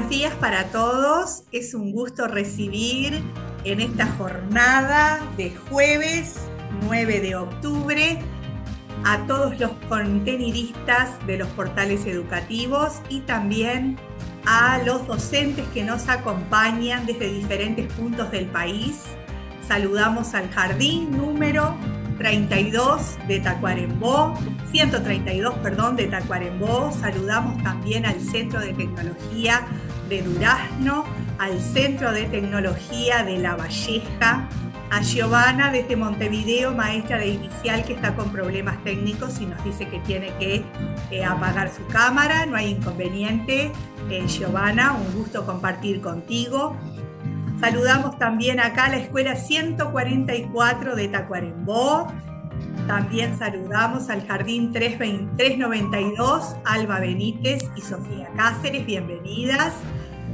Buenos días para todos. Es un gusto recibir en esta jornada de jueves 9 de octubre a todos los contenidistas de los portales educativos y también a los docentes que nos acompañan desde diferentes puntos del país. Saludamos al jardín número 32 de Tacuarembó, 132, perdón, de Tacuarembó. Saludamos también al Centro de Tecnología de Durazno, al Centro de Tecnología de La Valleja, a Giovanna desde Montevideo, maestra de inicial que está con problemas técnicos y nos dice que tiene que apagar su cámara. No hay inconveniente, Giovanna, un gusto compartir contigo. Saludamos también acá a la escuela 144 de Tacuarembó. También saludamos al jardín 392, Alba Benítez y Sofía Cáceres, bienvenidas.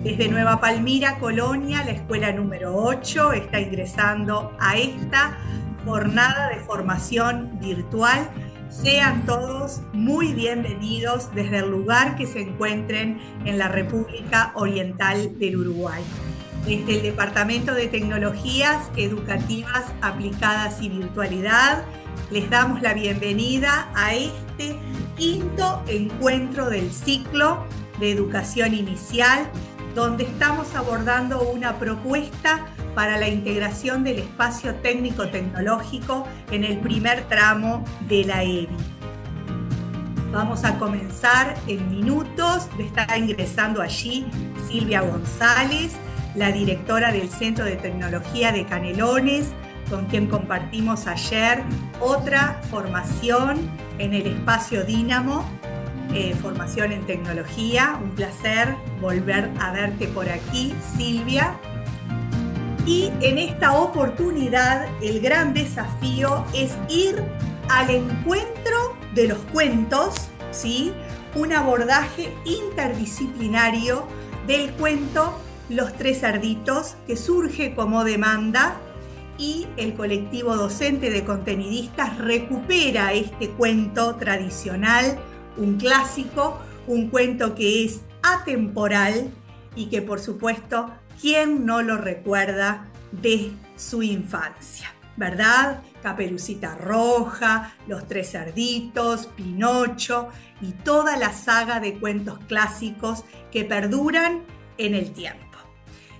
Desde Nueva Palmira, Colonia, la escuela número 8 está ingresando a esta jornada de formación virtual. Sean todos muy bienvenidos desde el lugar que se encuentren en la República Oriental del Uruguay. Desde el Departamento de Tecnologías Educativas Aplicadas y Virtualidad, les damos la bienvenida a este quinto encuentro del ciclo de educación inicial, donde estamos abordando una propuesta para la integración del espacio técnico-tecnológico en el primer tramo de la EBI. Vamos a comenzar en minutos. Está ingresando allí Silvia González, la directora del Centro de Tecnología de Canelones, con quien compartimos ayer otra formación en el espacio Dínamo, formación en tecnología. Un placer volver a verte por aquí, Silvia. Y en esta oportunidad el gran desafío es ir al encuentro de los cuentos, ¿sí? Un abordaje interdisciplinario del cuento Los Tres Cerditos, que surge como demanda, y el colectivo docente de contenidistas recupera este cuento tradicional, un clásico, un cuento que es atemporal y que, por supuesto, ¿quién no lo recuerda de su infancia? ¿Verdad? Caperucita Roja, Los Tres Cerditos, Pinocho y toda la saga de cuentos clásicos que perduran en el tiempo.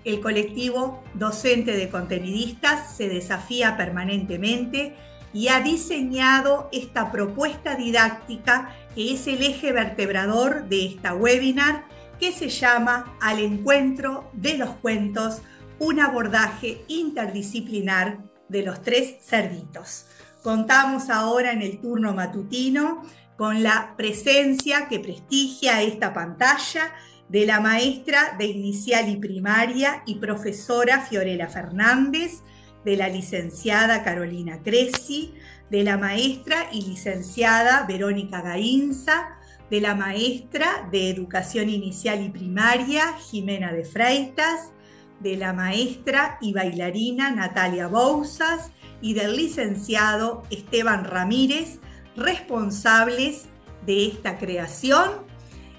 El colectivo docente de contenidistas se desafía permanentemente y ha diseñado esta propuesta didáctica que es el eje vertebrador de esta webinar, que se llama Al encuentro de los cuentos, un abordaje interdisciplinar de los tres cerditos. Contamos ahora en el turno matutino con la presencia que prestigia esta pantalla de la maestra de inicial y primaria y profesora Fiorella Fernández, de la licenciada Carolina Cresci, de la maestra y licenciada Verónica Gainza, de la maestra de educación inicial y primaria Jimena de Freitas, de la maestra y bailarina Natalia Bouzas y del licenciado Esteban Ramírez, responsables de esta creación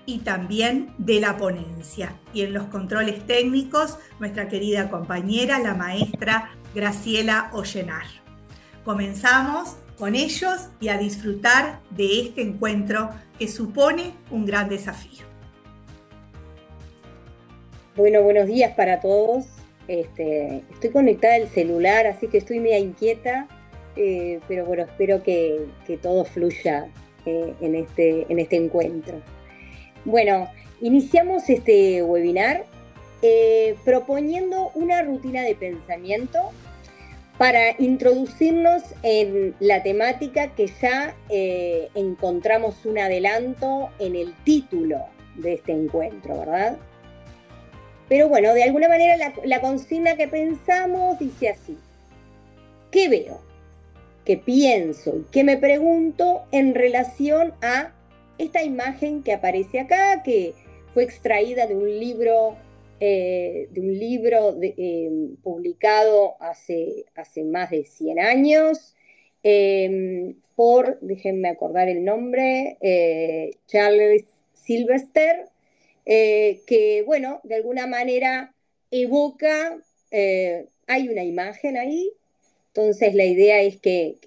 y también de la ponencia. Y en los controles técnicos, nuestra querida compañera, la maestra Graciela Ollenar. Comenzamos con ellos y a disfrutar de este encuentro que supone un gran desafío. Bueno, buenos días para todos. Estoy conectada al celular, así que estoy media inquieta, pero bueno, espero que todo fluya en este encuentro. Bueno, iniciamos este webinar proponiendo una rutina de pensamiento para introducirnos en la temática que ya encontramos un adelanto en el título de este encuentro, ¿verdad? Pero bueno, de alguna manera la consigna que pensamos dice así: ¿qué veo? ¿Qué pienso? ¿Y qué me pregunto en relación a esta imagen que aparece acá, que fue extraída de un libro publicado hace más de 100 años, déjenme acordar el nombre, Charles Sylvester, que, bueno, de alguna manera evoca, hay una imagen ahí, entonces la idea es que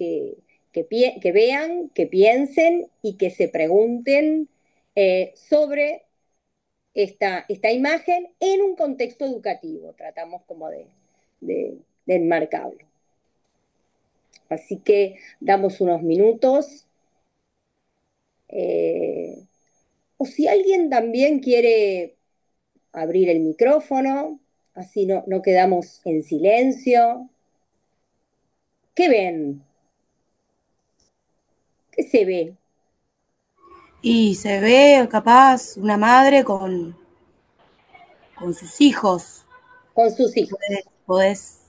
vean, que piensen y que se pregunten sobre esta imagen en un contexto educativo. Tratamos como de enmarcarlo. Así que damos unos minutos. eh, o si alguien también quiere abrir el micrófono, así no quedamos en silencio. ¿Qué ven? ¿Qué se ve? Y se ve capaz una madre con sus hijos. Con sus hijos. Podés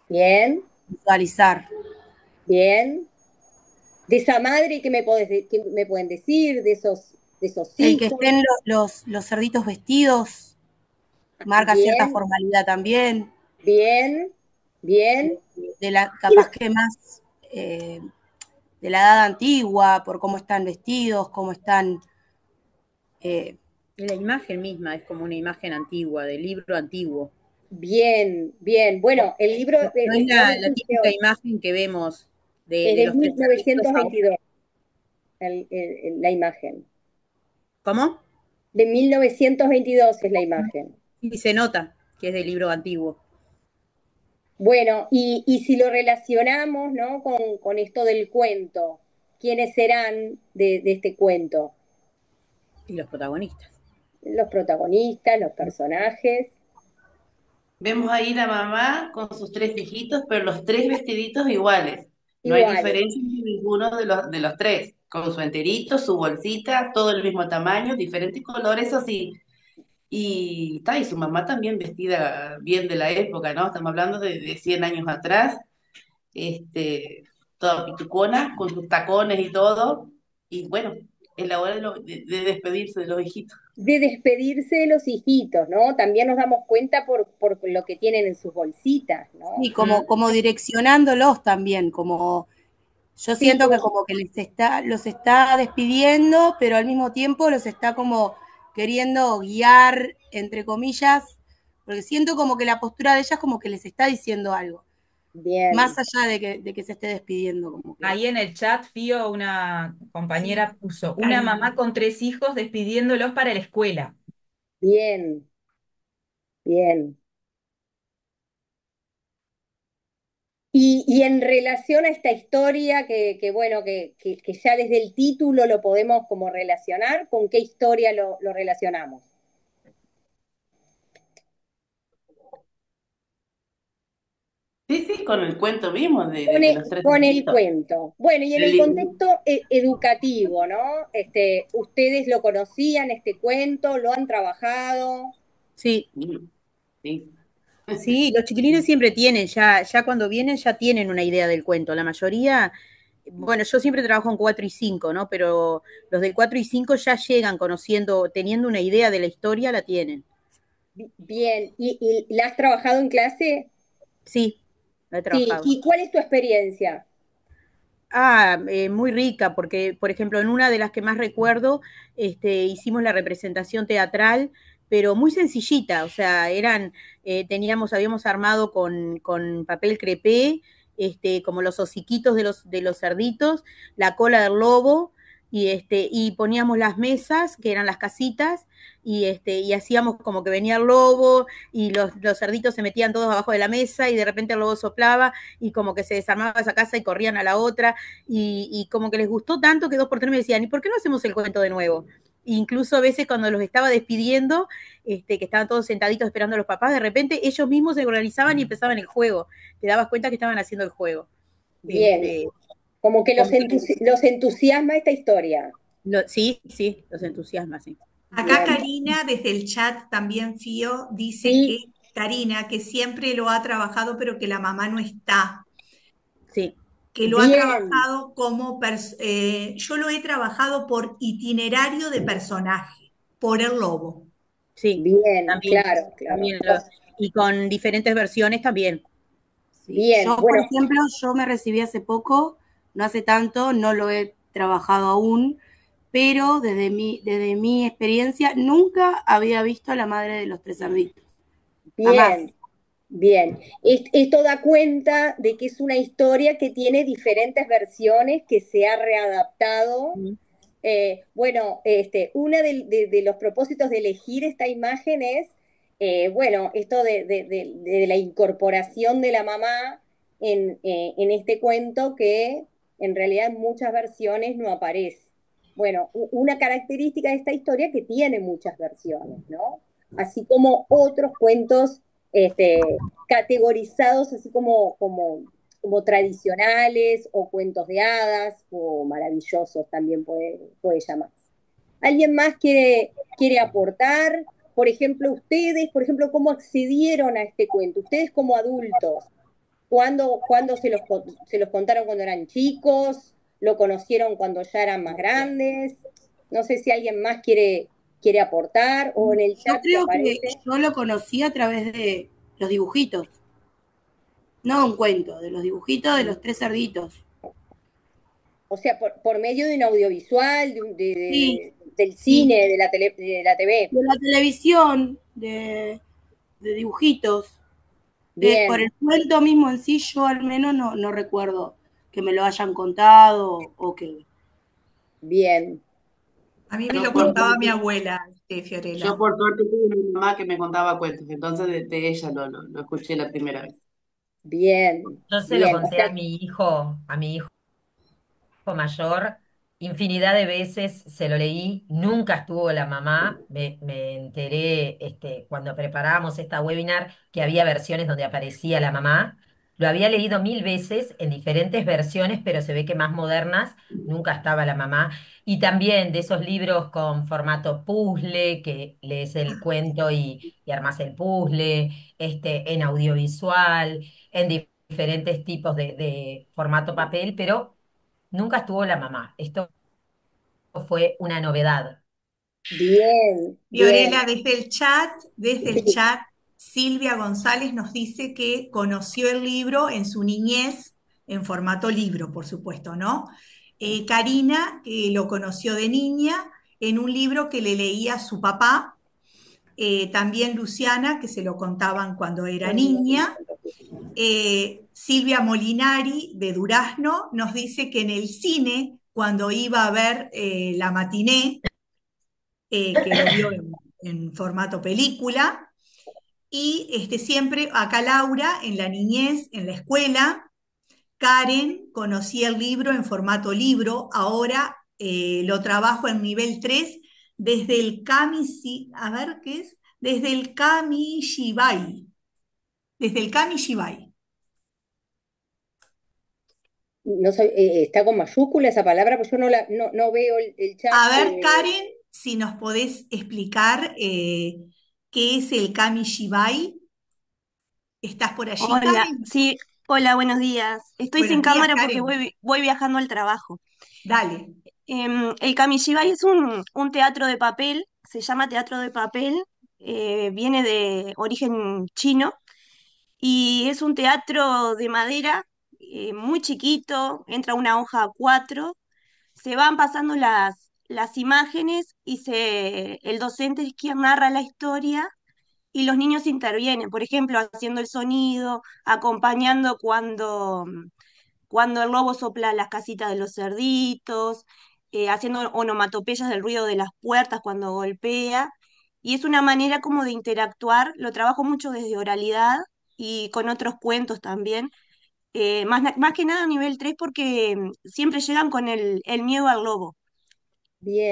Bien, visualizar. bien. De esa madre, qué me pueden decir? De esos El que hijos. estén los cerditos vestidos marca cierta Bien, formalidad también. bien, bien. De la, Y capaz que más de la edad antigua, por cómo están vestidos, cómo están. La imagen misma es como una imagen antigua, del libro antiguo. bien, bien. Bueno, el libro, No es la típica imagen que vemos es de de los tres cerditos ahora. 1922, la imagen. ¿Cómo? De 1922 es la imagen. Y se nota que es del libro antiguo. Bueno, y si lo relacionamos, ¿no? Con esto del cuento, ¿quiénes serán de este cuento? Y los protagonistas. Los protagonistas, los personajes. Vemos ahí la mamá con sus tres hijitos, pero los tres vestiditos iguales. No hay Iguales. diferencia entre ninguno de los tres. Con su enterito, su bolsita, todo el mismo tamaño, diferentes colores, eso sí. Y su mamá también vestida bien de la época, ¿no? Estamos hablando de 100 años atrás, este, toda pitucona, con sus tacones y todo. Y bueno, es la hora de despedirse de los hijitos. De despedirse de los hijitos, ¿no? También nos damos cuenta por lo que tienen en sus bolsitas, ¿no? Sí, como direccionándolos también, como yo Sí, siento que como que los está despidiendo, pero al mismo tiempo los está como queriendo guiar, entre comillas, porque siento como que la postura de ellas como que les está diciendo algo, más bien. allá de que se esté despidiendo. Como que... Ahí en el chat, Fío, una compañera Sí, puso, una Karina. mamá con 3 hijos despidiéndolos para la escuela. Bien, bien. Y en relación a esta historia, bueno, que ya desde el título lo podemos como relacionar, ¿con qué historia lo relacionamos? Sí, sí, con el cuento mismo de los tres Con el cerditos. cuento. Bueno, y en el contexto educativo, ¿no? ¿Ustedes lo conocían, este cuento? ¿Lo han trabajado? Sí, Sí. Sí, los chiquilines siempre tienen, ya cuando vienen ya tienen una idea del cuento. La mayoría, bueno, yo siempre trabajo en 4 y 5, ¿no? Pero los del 4 y 5 ya llegan conociendo, teniendo una idea de la historia, la tienen. Bien, ¿y la has trabajado en clase? Sí, la he Sí, trabajado. ¿y cuál es tu experiencia? Muy rica, porque, por ejemplo, en una de las que más recuerdo, hicimos la representación teatral, pero muy sencillita, o sea, habíamos armado con papel crepé, como los hociquitos de los cerditos, la cola del lobo, y poníamos las mesas, que eran las casitas, y hacíamos como que venía el lobo, y los cerditos se metían todos abajo de la mesa, y de repente el lobo soplaba, y como que se desarmaba esa casa y corrían a la otra, y como que les gustó tanto que 2 por 3 me decían, ¿y por qué no hacemos el cuento de nuevo? Incluso a veces cuando los estaba despidiendo, que estaban todos sentaditos esperando a los papás, de repente ellos mismos se organizaban y empezaban el juego. Te dabas cuenta que estaban haciendo el juego. Bien, como que Como que, los entusiasma esta historia. sí, sí, los entusiasma, sí. Acá Bien, Karina, desde el chat también Fío, dice sí, que Karina, que siempre lo ha trabajado, pero que la mamá no está, Sí, que lo ha bien, trabajado yo lo he trabajado por itinerario de personaje, por el lobo. sí, bien, también, claro, claro. también y con diferentes versiones también. sí. Bien, Yo, por bueno, ejemplo, yo me recibí hace poco, no hace tanto, no lo he trabajado aún, pero desde mi experiencia nunca había visto a la madre de los tres cerditos. Jamás. Bien, bien. Esto da cuenta de que es una historia que tiene diferentes versiones, que se ha readaptado. Bueno, uno de los propósitos de elegir esta imagen es, bueno, esto de la incorporación de la mamá en este cuento que en realidad en muchas versiones no aparece. Bueno, una característica de esta historia que tiene muchas versiones, ¿no? Así como otros cuentos categorizados así como tradicionales o cuentos de hadas o maravillosos también puede llamarse. ¿Alguien más quiere aportar? Por ejemplo, ustedes, por ejemplo, ¿cómo accedieron a este cuento? Ustedes como adultos, ¿cuándo se los contaron cuando eran chicos? ¿Lo conocieron cuando ya eran más grandes? No sé si alguien más quiere aportar o en el Yo chat si creo que aparece. yo lo conocí a través de los dibujitos, no un cuento, de los dibujitos de los tres cerditos. O sea, por medio de un audiovisual, Sí, del sí. cine, de la TV. De la televisión, de dibujitos. Por Bien, el cuento mismo en sí, yo al menos no recuerdo que me lo hayan contado o que... bien. A mí me Yo lo por contaba mi suerte, abuela, yo Fiorella. por suerte tuve una mamá que me contaba cuentos, entonces de ella lo escuché la primera vez. Bien, Yo se lo bien. O conté sea, a mi hijo mayor, infinidad de veces se lo leí, nunca estuvo la mamá, me enteré cuando preparábamos esta webinar que había versiones donde aparecía la mamá, lo había leído mil veces en diferentes versiones, pero se ve que más modernas, nunca estaba la mamá, y también de esos libros con formato puzzle, que lees el cuento y armas el puzzle, en audiovisual, en diferentes tipos de formato papel, pero nunca estuvo la mamá. Esto fue una novedad. bien, bien. Fiorella, desde el Sí, chat, Silvia González nos dice que conoció el libro en su niñez, en formato libro, por supuesto, ¿no? Karina, que lo conoció de niña en un libro que le leía a su papá, también Luciana, que se lo contaban cuando era niña. Silvia Molinari, de Durazno, nos dice que en el cine, cuando iba a ver la matiné, que lo vio en formato película. Y siempre, acá Laura, en la niñez, en la escuela, Karen conocía el libro en formato libro, ahora lo trabajo en nivel 3 desde el a ver qué es, desde el Kamishibai. no está con mayúscula esa palabra, pues yo no veo el chat A ver, de... Karen, si nos podés explicar qué es el Kamishibai. ¿Estás por allí, Hola, Karen? sí, hola, buenos días. Estoy sin Buenos días, cámara porque Karen. voy viajando al trabajo. Dale. El Kamishibai es un teatro de papel, se llama teatro de papel, viene de origen chino y es un teatro de madera muy chiquito, entra una hoja a cuatro, se van pasando las imágenes y el docente es quien narra la historia y los niños intervienen, por ejemplo, haciendo el sonido, acompañando cuando el lobo sopla las casitas de los cerditos, haciendo onomatopeyas del ruido de las puertas cuando golpea. Y es una manera como de interactuar, lo trabajo mucho desde oralidad y con otros cuentos también. Más que nada a nivel 3 porque siempre llegan con el miedo al lobo.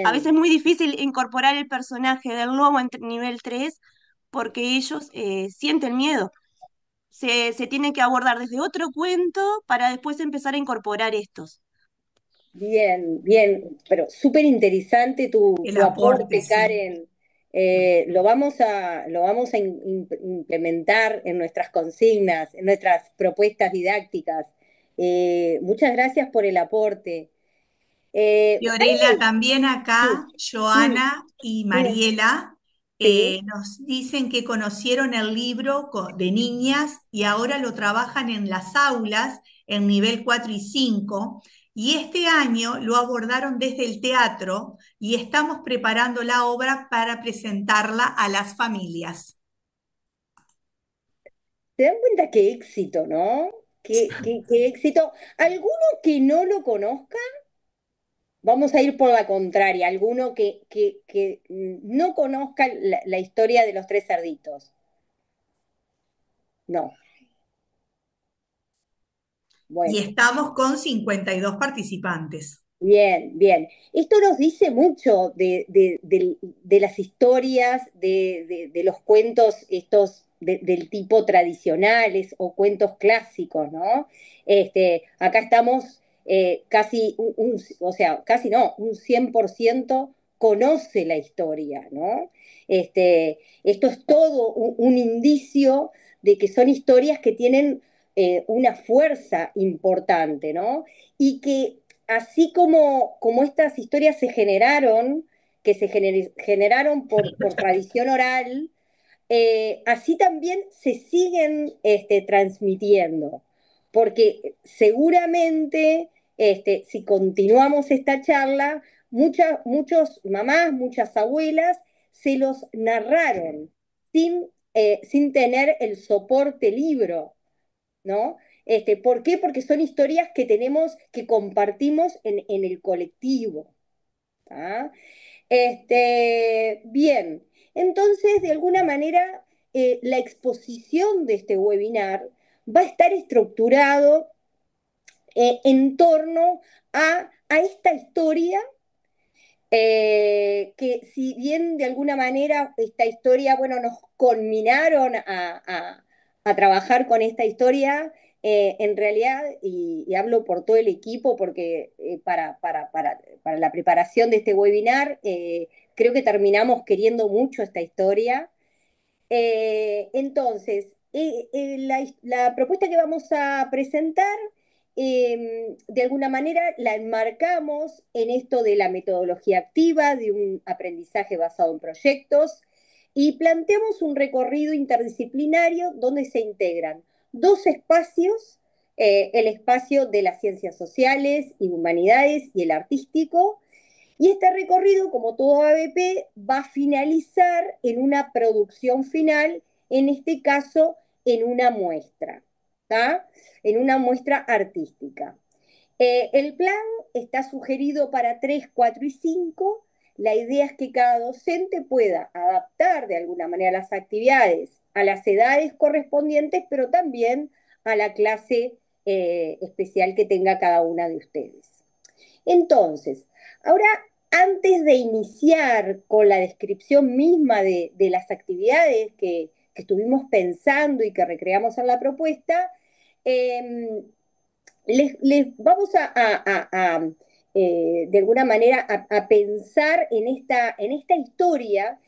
A veces Bien, es muy difícil incorporar el personaje del lobo en nivel 3 porque ellos sienten miedo. Se tiene que abordar desde otro cuento para después empezar a incorporar estos. bien, bien, pero súper interesante El tu aporte, aporte, sí. Karen. Lo vamos a implementar en nuestras consignas, en nuestras propuestas didácticas. Muchas gracias por el aporte. Fiorella, también Sí, acá, mm, Joana y mm, Mariela sí, nos dicen que conocieron el libro de niñas y ahora lo trabajan en las aulas en nivel 4 y 5. Y este año lo abordaron desde el teatro y estamos preparando la obra para presentarla a las familias. ¿Se dan cuenta qué éxito, no? Qué éxito. ¿Alguno que no lo conozca? Vamos a ir por la contraria. ¿Alguno que no conozca la historia de los tres cerditos? No. Y Bueno. estamos con 52 participantes. Bien, bien. Esto nos dice mucho de las historias, de los cuentos estos del tipo tradicionales o cuentos clásicos, ¿no? Acá estamos casi, o sea, casi no, un 100% conoce la historia, ¿no? Esto es todo un indicio de que son historias que tienen una fuerza importante, ¿no? Y que así como estas historias se generaron, que se generaron por tradición oral, así también se siguen transmitiendo, porque seguramente si continuamos esta charla, muchos mamás, muchas abuelas se los narraron sin tener el soporte libro, ¿no? ¿Por qué? Porque son historias que tenemos, que compartimos en el colectivo. ¿Tá? Bien, entonces de alguna manera la exposición de este webinar va a estar estructurado en torno a esta historia que si bien de alguna manera esta historia, bueno, nos culminaron a trabajar con esta historia, en realidad, y hablo por todo el equipo, porque para la preparación de este webinar, creo que terminamos queriendo mucho esta historia. Entonces, la propuesta que vamos a presentar, de alguna manera la enmarcamos en esto de la metodología activa, de un aprendizaje basado en proyectos, y planteamos un recorrido interdisciplinario donde se integran dos espacios, el espacio de las ciencias sociales y humanidades y el artístico, y este recorrido, como todo ABP, va a finalizar en una producción final, en este caso en una muestra, ¿tá? En una muestra artística. El plan está sugerido para 3, 4 y 5. La idea es que cada docente pueda adaptar de alguna manera las actividades a las edades correspondientes, pero también a la clase especial que tenga cada una de ustedes. Entonces, ahora, antes de iniciar con la descripción misma de las actividades que estuvimos pensando y que recreamos en la propuesta, eh, les vamos de alguna manera a pensar en esta historia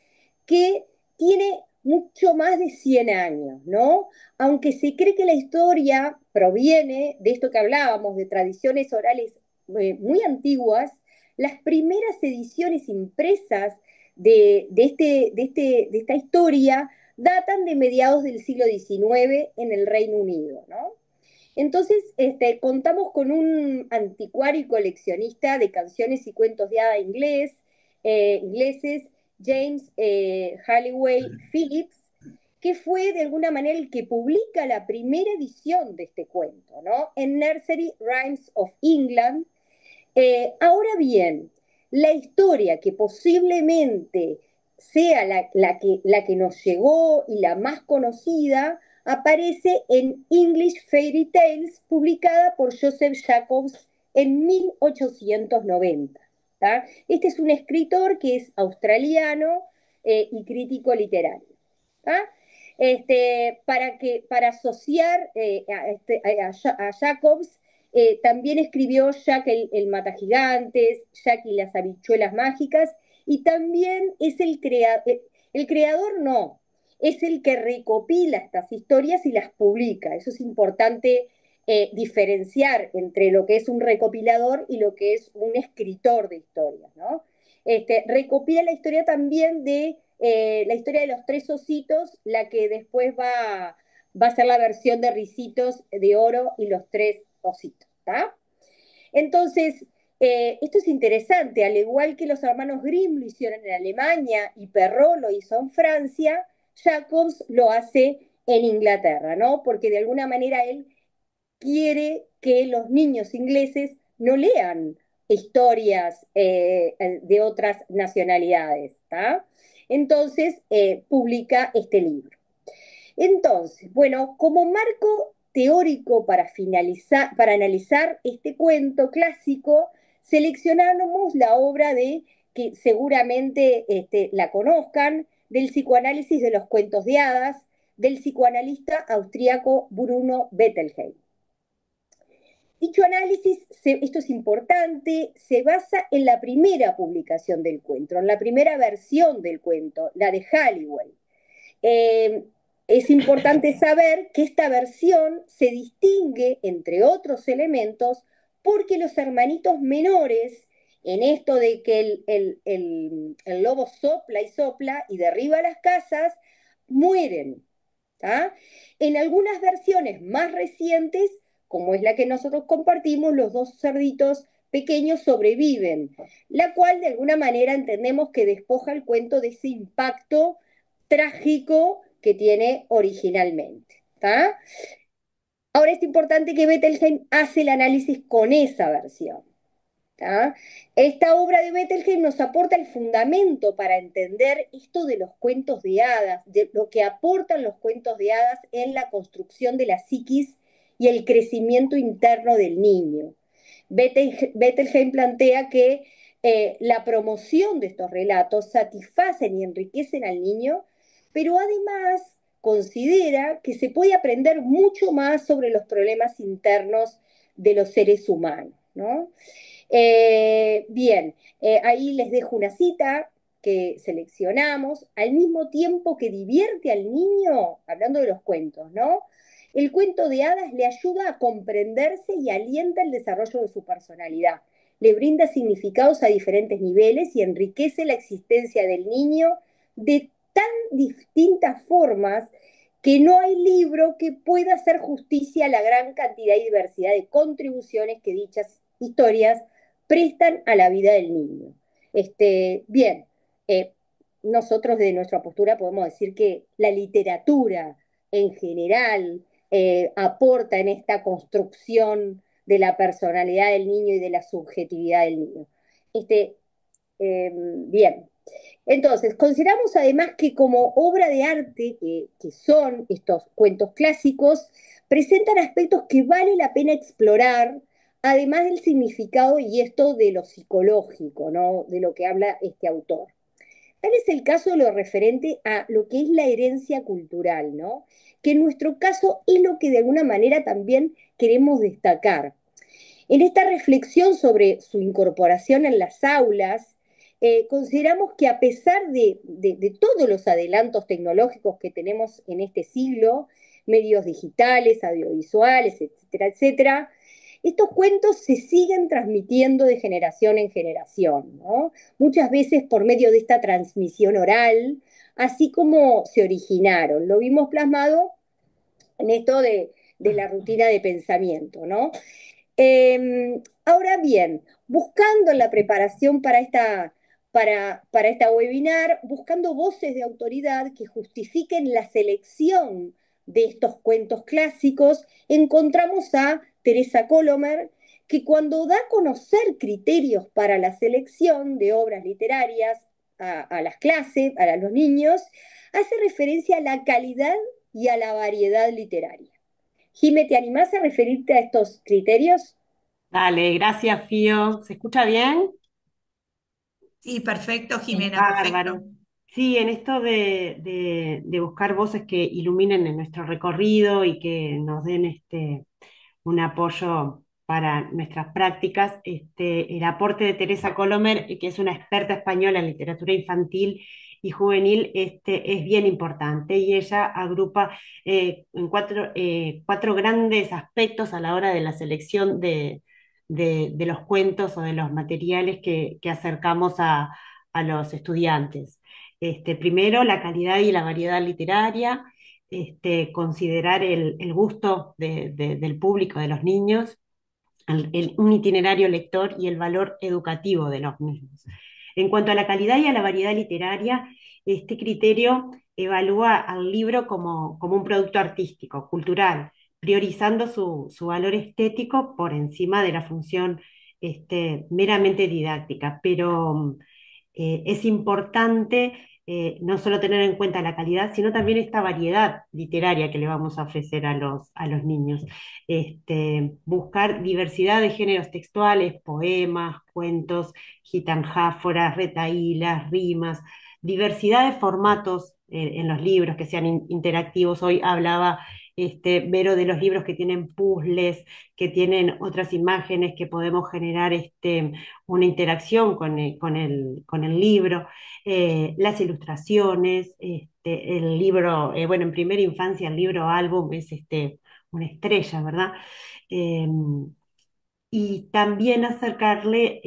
que tiene mucho más de 100 años, ¿no? Aunque se cree que la historia proviene de esto que hablábamos, de tradiciones orales muy antiguas, las primeras ediciones impresas de esta historia datan de mediados del siglo XIX en el Reino Unido, ¿no? Entonces, contamos con un anticuario y coleccionista de canciones y cuentos de hada ingleses, James Halliwell Phillips, que fue de alguna manera el que publica la primera edición de este cuento, ¿no? En Nursery Rhymes of England. Ahora bien, la historia que posiblemente sea la que nos llegó y la más conocida, aparece en English Fairy Tales, publicada por Joseph Jacobs en 1890. ¿Tá? Este es un escritor que es australiano y crítico literario. ¿Tá? Para asociar a Jacobs, también escribió Jack el Matagigantes, Jack y las habichuelas mágicas, y también es el creador no, es el que recopila estas historias y las publica. Eso es importante diferenciar entre lo que es un recopilador y lo que es un escritor de historias, ¿no? Recopila la historia también de la historia de los tres ositos, la que después va a ser la versión de Ricitos de Oro y los tres ositos, ¿tá? Entonces, esto es interesante, al igual que los hermanos Grimm lo hicieron en Alemania y Perrault lo hizo en Francia, Jacobs lo hace en Inglaterra, ¿no? Porque de alguna manera él quiere que los niños ingleses no lean historias de otras nacionalidades, ¿tá? Entonces, publica este libro. Entonces, bueno, como marco teórico para analizar este cuento clásico, seleccionamos la obra de, que seguramente la conozcan, del psicoanálisis de los cuentos de hadas, del psicoanalista austríaco Bruno Bettelheim. Dicho análisis, esto es importante, se basa en la primera publicación del cuento, en la primera versión del cuento, la de Halliwell. Eh, es importante saber que esta versión se distingue, entre otros elementos, porque los hermanitos menores, en esto de que el lobo sopla y derriba las casas, mueren. ¿Tá? En algunas versiones más recientes, como es la que nosotros compartimos, los dos cerditos pequeños sobreviven, la cual de alguna manera entendemos que despoja el cuento de ese impacto trágico que tiene originalmente. ¿Tá? Ahora es importante que Bettelheim hace el análisis con esa versión. ¿Tá? Esta obra de Bettelheim nos aporta el fundamento para entender esto de los cuentos de hadas, de lo que aportan los cuentos de hadas en la construcción de la psiquis y el crecimiento interno del niño. Bettelheim plantea que la promoción de estos relatos satisfacen y enriquecen al niño, pero además considera que se puede aprender mucho más sobre los problemas internos de los seres humanos, ¿no? Bien, ahí les dejo una cita que seleccionamos, al mismo tiempo que divierte al niño, hablando de los cuentos, ¿no? El cuento de hadas le ayuda a comprenderse y alienta el desarrollo de su personalidad, le brinda significados a diferentes niveles y enriquece la existencia del niño de tan distintas formas que no hay libro que pueda hacer justicia a la gran cantidad y diversidad de contribuciones que dichas historias prestan a la vida del niño. Bien, eh, nosotros de nuestra postura podemos decir que la literatura en general aporta en esta construcción de la personalidad del niño y de la subjetividad del niño. Bien, entonces, consideramos además que como obra de arte, que son estos cuentos clásicos, presentan aspectos que vale la pena explorar, además del significado y esto de lo psicológico, ¿no? De lo que habla este autor. Tal es el caso de lo referente a lo que es la herencia cultural, ¿no? Que en nuestro caso es lo que de alguna manera también queremos destacar. En esta reflexión sobre su incorporación en las aulas, consideramos que a pesar de todos los adelantos tecnológicos que tenemos en este siglo, medios digitales, audiovisuales, etcétera, etcétera, estos cuentos se siguen transmitiendo de generación en generación, ¿no? Muchas veces por medio de esta transmisión oral, así como se originaron. Lo vimos plasmado en esto de la rutina de pensamiento, ¿no? Ahora bien, buscando la preparación para esta webinar, buscando voces de autoridad que justifiquen la selección de estos cuentos clásicos, encontramos a Teresa Colomer, que cuando da a conocer criterios para la selección de obras literarias a las clases, a los niños, hace referencia a la calidad y a la variedad literaria. Jime, ¿te animás a referirte a estos criterios? Dale, gracias, Fío. ¿Se escucha bien? Sí, perfecto, Jimena, perfecto. Bárbaro. Sí, en esto de buscar voces que iluminen en nuestro recorrido y que nos den un apoyo para nuestras prácticas, el aporte de Teresa Colomer, que es una experta española en literatura infantil y juvenil, es bien importante y ella agrupa en cuatro grandes aspectos a la hora de la selección de los cuentos o de los materiales que acercamos a los estudiantes. Primero, la calidad y la variedad literaria, considerar el gusto del público, de los niños, un itinerario lector y el valor educativo de los mismos. En cuanto a la calidad y a la variedad literaria, este criterio evalúa al libro como un producto artístico, cultural, priorizando su valor estético por encima de la función meramente didáctica. Pero es importante no solo tener en cuenta la calidad, sino también esta variedad literaria que le vamos a ofrecer a los niños. Buscar diversidad de géneros textuales, poemas, cuentos, gitanjáforas, retahílas, rimas, diversidad de formatos en los libros que sean interactivos. Hoy hablaba Vero de los libros que tienen puzzles, que tienen otras imágenes, que podemos generar una interacción con el libro, las ilustraciones, el libro, bueno, en primera infancia el libro álbum es una estrella, ¿verdad? Eh, y también acercarle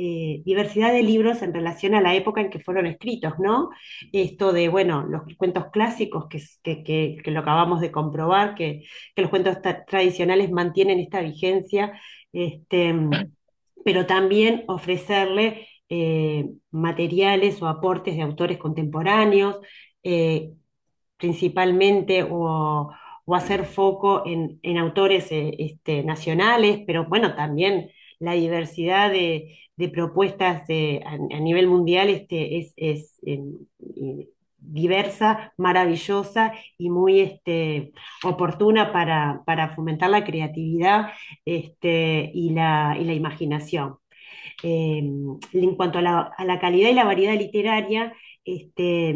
diversidad de libros en relación a la época en que fueron escritos, ¿no? Esto de, bueno, los cuentos clásicos, que lo acabamos de comprobar, que los cuentos tradicionales mantienen esta vigencia, este, pero también ofrecerle materiales o aportes de autores contemporáneos, eh, principalmente, o hacer foco en autores nacionales, pero bueno, también la diversidad de propuestas a nivel mundial diversa, maravillosa y muy oportuna para fomentar la creatividad y la imaginación. En cuanto a la calidad y la variedad literaria, este,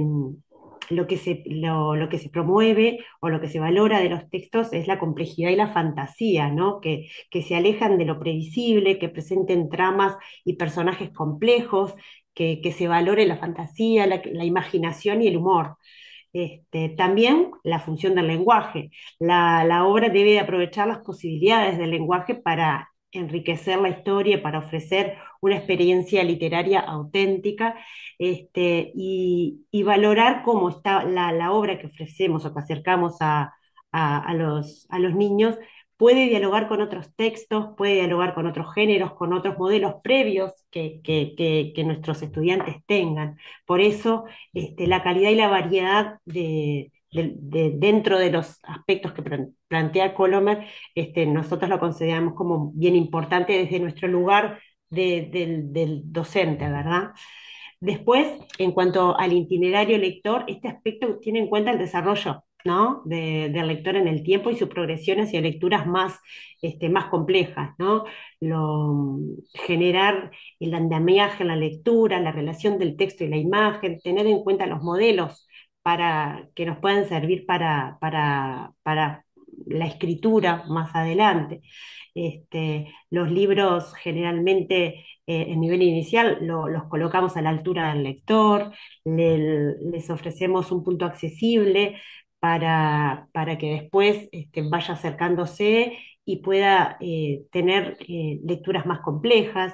lo que se promueve o lo que se valora de los textos es la complejidad y la fantasía, ¿no? Que se alejan de lo previsible, que presenten tramas y personajes complejos, que se valore la fantasía, la imaginación y el humor. También la función del lenguaje. La obra debe de aprovechar las posibilidades del lenguaje para enriquecer la historia, para ofrecer una experiencia literaria auténtica, y valorar cómo está la obra que ofrecemos o que acercamos a los niños. Puede dialogar con otros textos, puede dialogar con otros géneros, con otros modelos previos que nuestros estudiantes tengan. Por eso, la calidad y la variedad dentro de los aspectos que plantea Colomer, nosotros lo consideramos como bien importante desde nuestro lugar del docente, ¿verdad? Después, en cuanto al itinerario lector, este aspecto tiene en cuenta el desarrollo, ¿no? Del lector en el tiempo y su progresión hacia lecturas más complejas, ¿no? Generar el andamiaje en la lectura, la relación del texto y la imagen, tener en cuenta los modelos para que nos puedan servir para la escritura más adelante. Los libros generalmente en nivel inicial los colocamos a la altura del lector, les ofrecemos un punto accesible para que después vaya acercándose y pueda tener lecturas más complejas,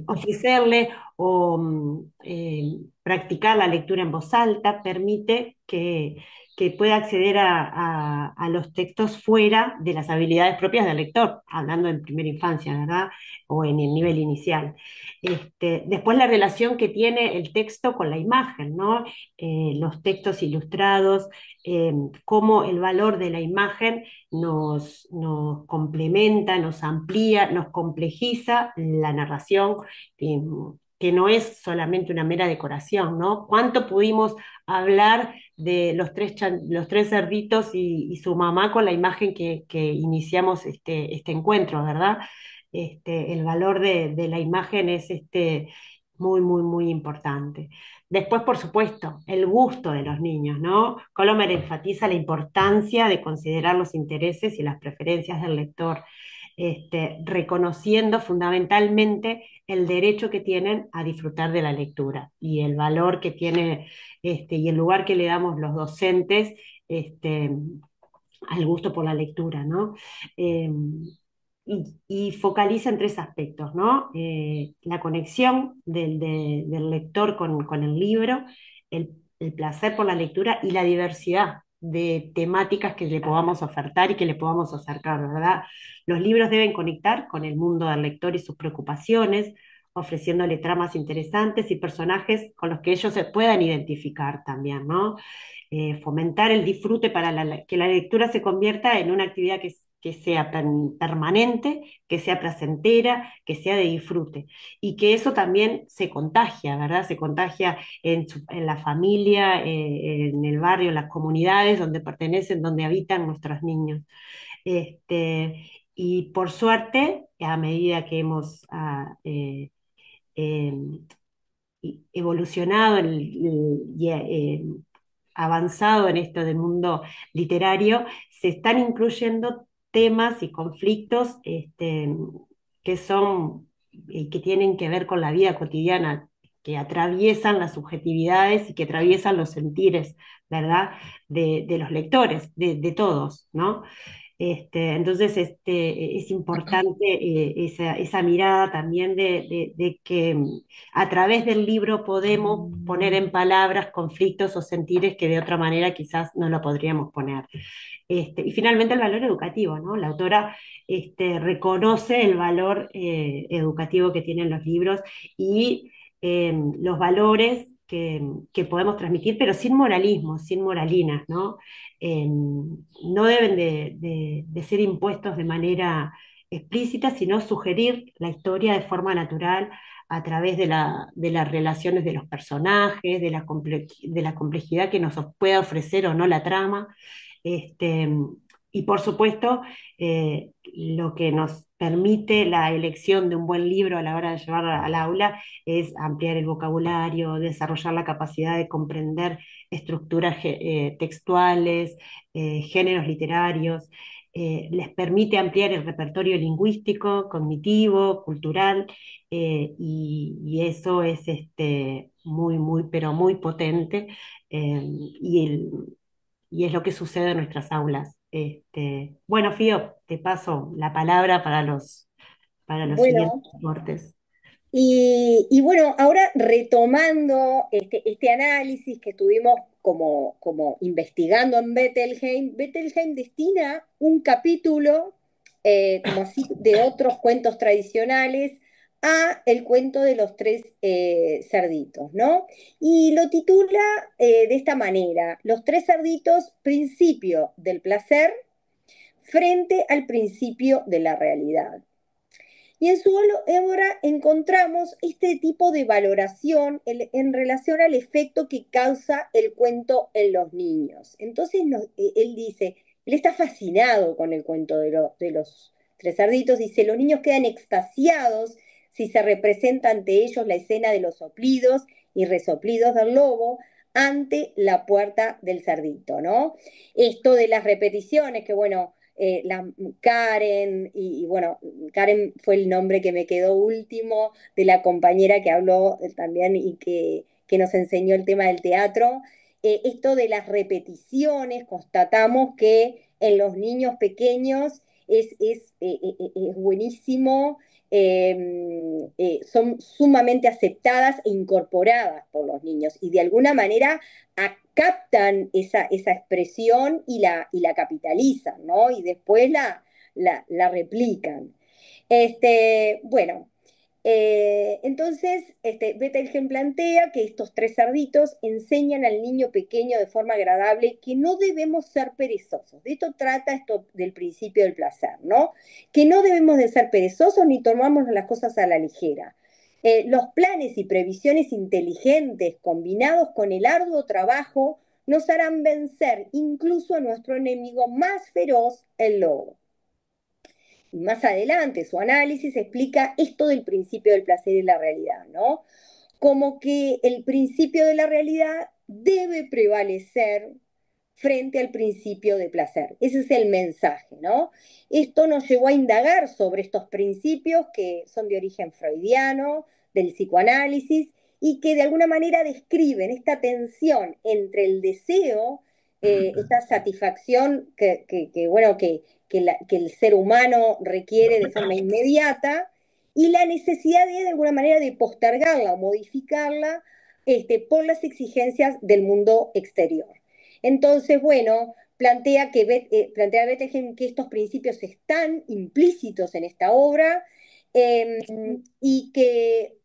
ofrecerle practicar la lectura en voz alta permite que pueda acceder a los textos fuera de las habilidades propias del lector, hablando en primera infancia, ¿verdad? O en el nivel inicial. Después la relación que tiene el texto con la imagen, ¿no? Los textos ilustrados, cómo el valor de la imagen nos complementa, nos amplía, nos complejiza la narración, que no es solamente una mera decoración, ¿no? ¿Cuánto pudimos hablar de los tres cerditos y su mamá con la imagen que iniciamos este encuentro, ¿verdad? El valor de la imagen es muy, muy, muy importante. Después, por supuesto, el gusto de los niños, ¿no? Colomer enfatiza la importancia de considerar los intereses y las preferencias del lector, reconociendo fundamentalmente el derecho que tienen a disfrutar de la lectura y el valor que tiene y el lugar que le damos los docentes este, al gusto por la lectura, ¿no? Eh, y focaliza en tres aspectos, ¿no? La conexión del lector con el libro, el placer por la lectura y la diversidad de temáticas que le podamos ofertar y que le podamos acercar, ¿verdad? Los libros deben conectar con el mundo del lector y sus preocupaciones, ofreciéndole tramas interesantes y personajes con los que ellos se puedan identificar también, ¿no? Fomentar el disfrute para que la lectura se convierta en una actividad que sea permanente, que sea placentera, que sea de disfrute y que eso también se contagia, ¿verdad? Se contagia en la familia, en el barrio, en las comunidades donde pertenecen, donde habitan nuestros niños. Y por suerte, a medida que hemos eh, evolucionado avanzado en esto del mundo literario, se están incluyendo temas y conflictos que son, que tienen que ver con la vida cotidiana, que atraviesan las subjetividades y que atraviesan los sentires, ¿verdad? De los lectores, de todos, ¿no? Entonces, es importante esa mirada también de que a través del libro podemos poner en palabras conflictos o sentires que de otra manera quizás no lo podríamos poner. Y finalmente el valor educativo, ¿no? La autora reconoce el valor educativo que tienen los libros y los valores que podemos transmitir, pero sin moralismo, sin moralinas, ¿no? No deben de ser impuestos de manera explícita, sino sugerir la historia de forma natural a través de las relaciones de los personajes, de la complejidad que nos pueda ofrecer o no la trama. Este, y por supuesto, lo que nos permite la elección de un buen libro a la hora de llevarlo al aula es ampliar el vocabulario, desarrollar la capacidad de comprender estructuras textuales, géneros literarios, les permite ampliar el repertorio lingüístico, cognitivo, cultural, y eso es muy, muy, pero muy potente. eh, y, el- y es lo que sucede en nuestras aulas. Bueno, Fío, te paso la palabra para los siguientes Bueno, aportes. y bueno, ahora retomando este análisis que estuvimos como investigando en Bettelheim, Bettelheim destina un capítulo, como así de otros cuentos tradicionales, a el cuento de los tres cerditos, ¿no? Y lo titula de esta manera: Los tres cerditos, principio del placer frente al principio de la realidad. Y en su obra encontramos este tipo de valoración en relación al efecto que causa el cuento en los niños. Entonces él dice, él está fascinado con el cuento de los tres cerditos, dice, los niños quedan extasiados si se representa ante ellos la escena de los soplidos y resoplidos del lobo ante la puerta del cerdito, ¿no? Esto de las repeticiones, que bueno, Karen, y bueno, Karen fue el nombre que me quedó último de la compañera que habló también y que nos enseñó el tema del teatro. Esto de las repeticiones, constatamos que en los niños pequeños es buenísimo, son sumamente aceptadas e incorporadas por los niños y de alguna manera captan esa expresión y la capitalizan, ¿no? Y después la replican. Bueno, entonces Bettelheim plantea que estos tres cerditos enseñan al niño pequeño de forma agradable que no debemos ser perezosos. De esto trata esto del principio del placer, ¿no? Que no debemos de ser perezosos ni tomamos las cosas a la ligera. Los planes y previsiones inteligentes combinados con el arduo trabajo nos harán vencer incluso a nuestro enemigo más feroz, el lobo. Y más adelante su análisis explica esto del principio del placer y la realidad, ¿no? Como que el principio de la realidad debe prevalecer frente al principio de placer. Ese es el mensaje, ¿no? Esto nos llevó a indagar sobre estos principios que son de origen freudiano, del psicoanálisis, y que de alguna manera describen esta tensión entre el deseo, esta satisfacción bueno, que el ser humano requiere de forma inmediata, y la necesidad de alguna manera de postergarla o modificarla por las exigencias del mundo exterior. Entonces, bueno, plantea Bettelheim que estos principios están implícitos en esta obra y que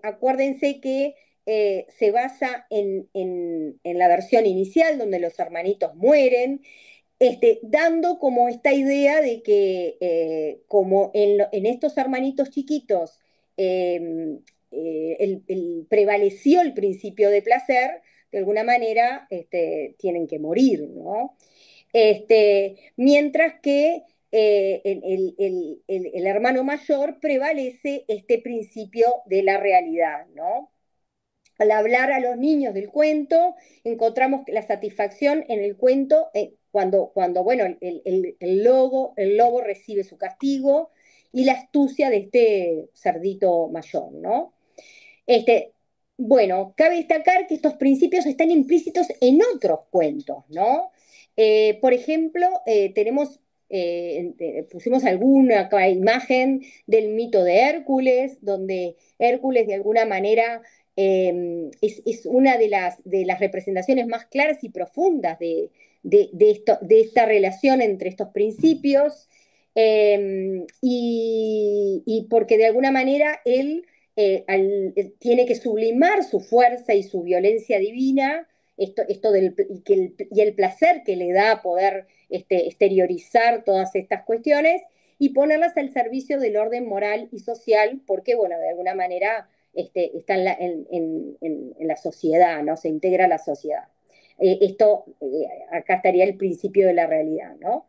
acuérdense que se basa en la versión inicial donde los hermanitos mueren, dando como esta idea de que como en estos hermanitos chiquitos prevaleció el principio de placer, de alguna manera tienen que morir, ¿no? Mientras que el hermano mayor prevalece este principio de la realidad, ¿no? Al hablar a los niños del cuento, encontramos la satisfacción en el cuento cuando bueno, el lobo recibe su castigo y la astucia de este cerdito mayor, ¿no? Este, bueno, cabe destacar que estos principios están implícitos en otros cuentos, ¿no? Por ejemplo, pusimos alguna imagen del mito de Hércules, donde Hércules de alguna manera es una de las representaciones más claras y profundas de esta relación entre estos principios, y porque de alguna manera él tiene que sublimar su fuerza y su violencia divina, y el placer que le da poder exteriorizar todas estas cuestiones y ponerlas al servicio del orden moral y social, porque, bueno, de alguna manera está en la sociedad, ¿no? Se integra a la sociedad. Acá estaría el principio de la realidad, ¿no?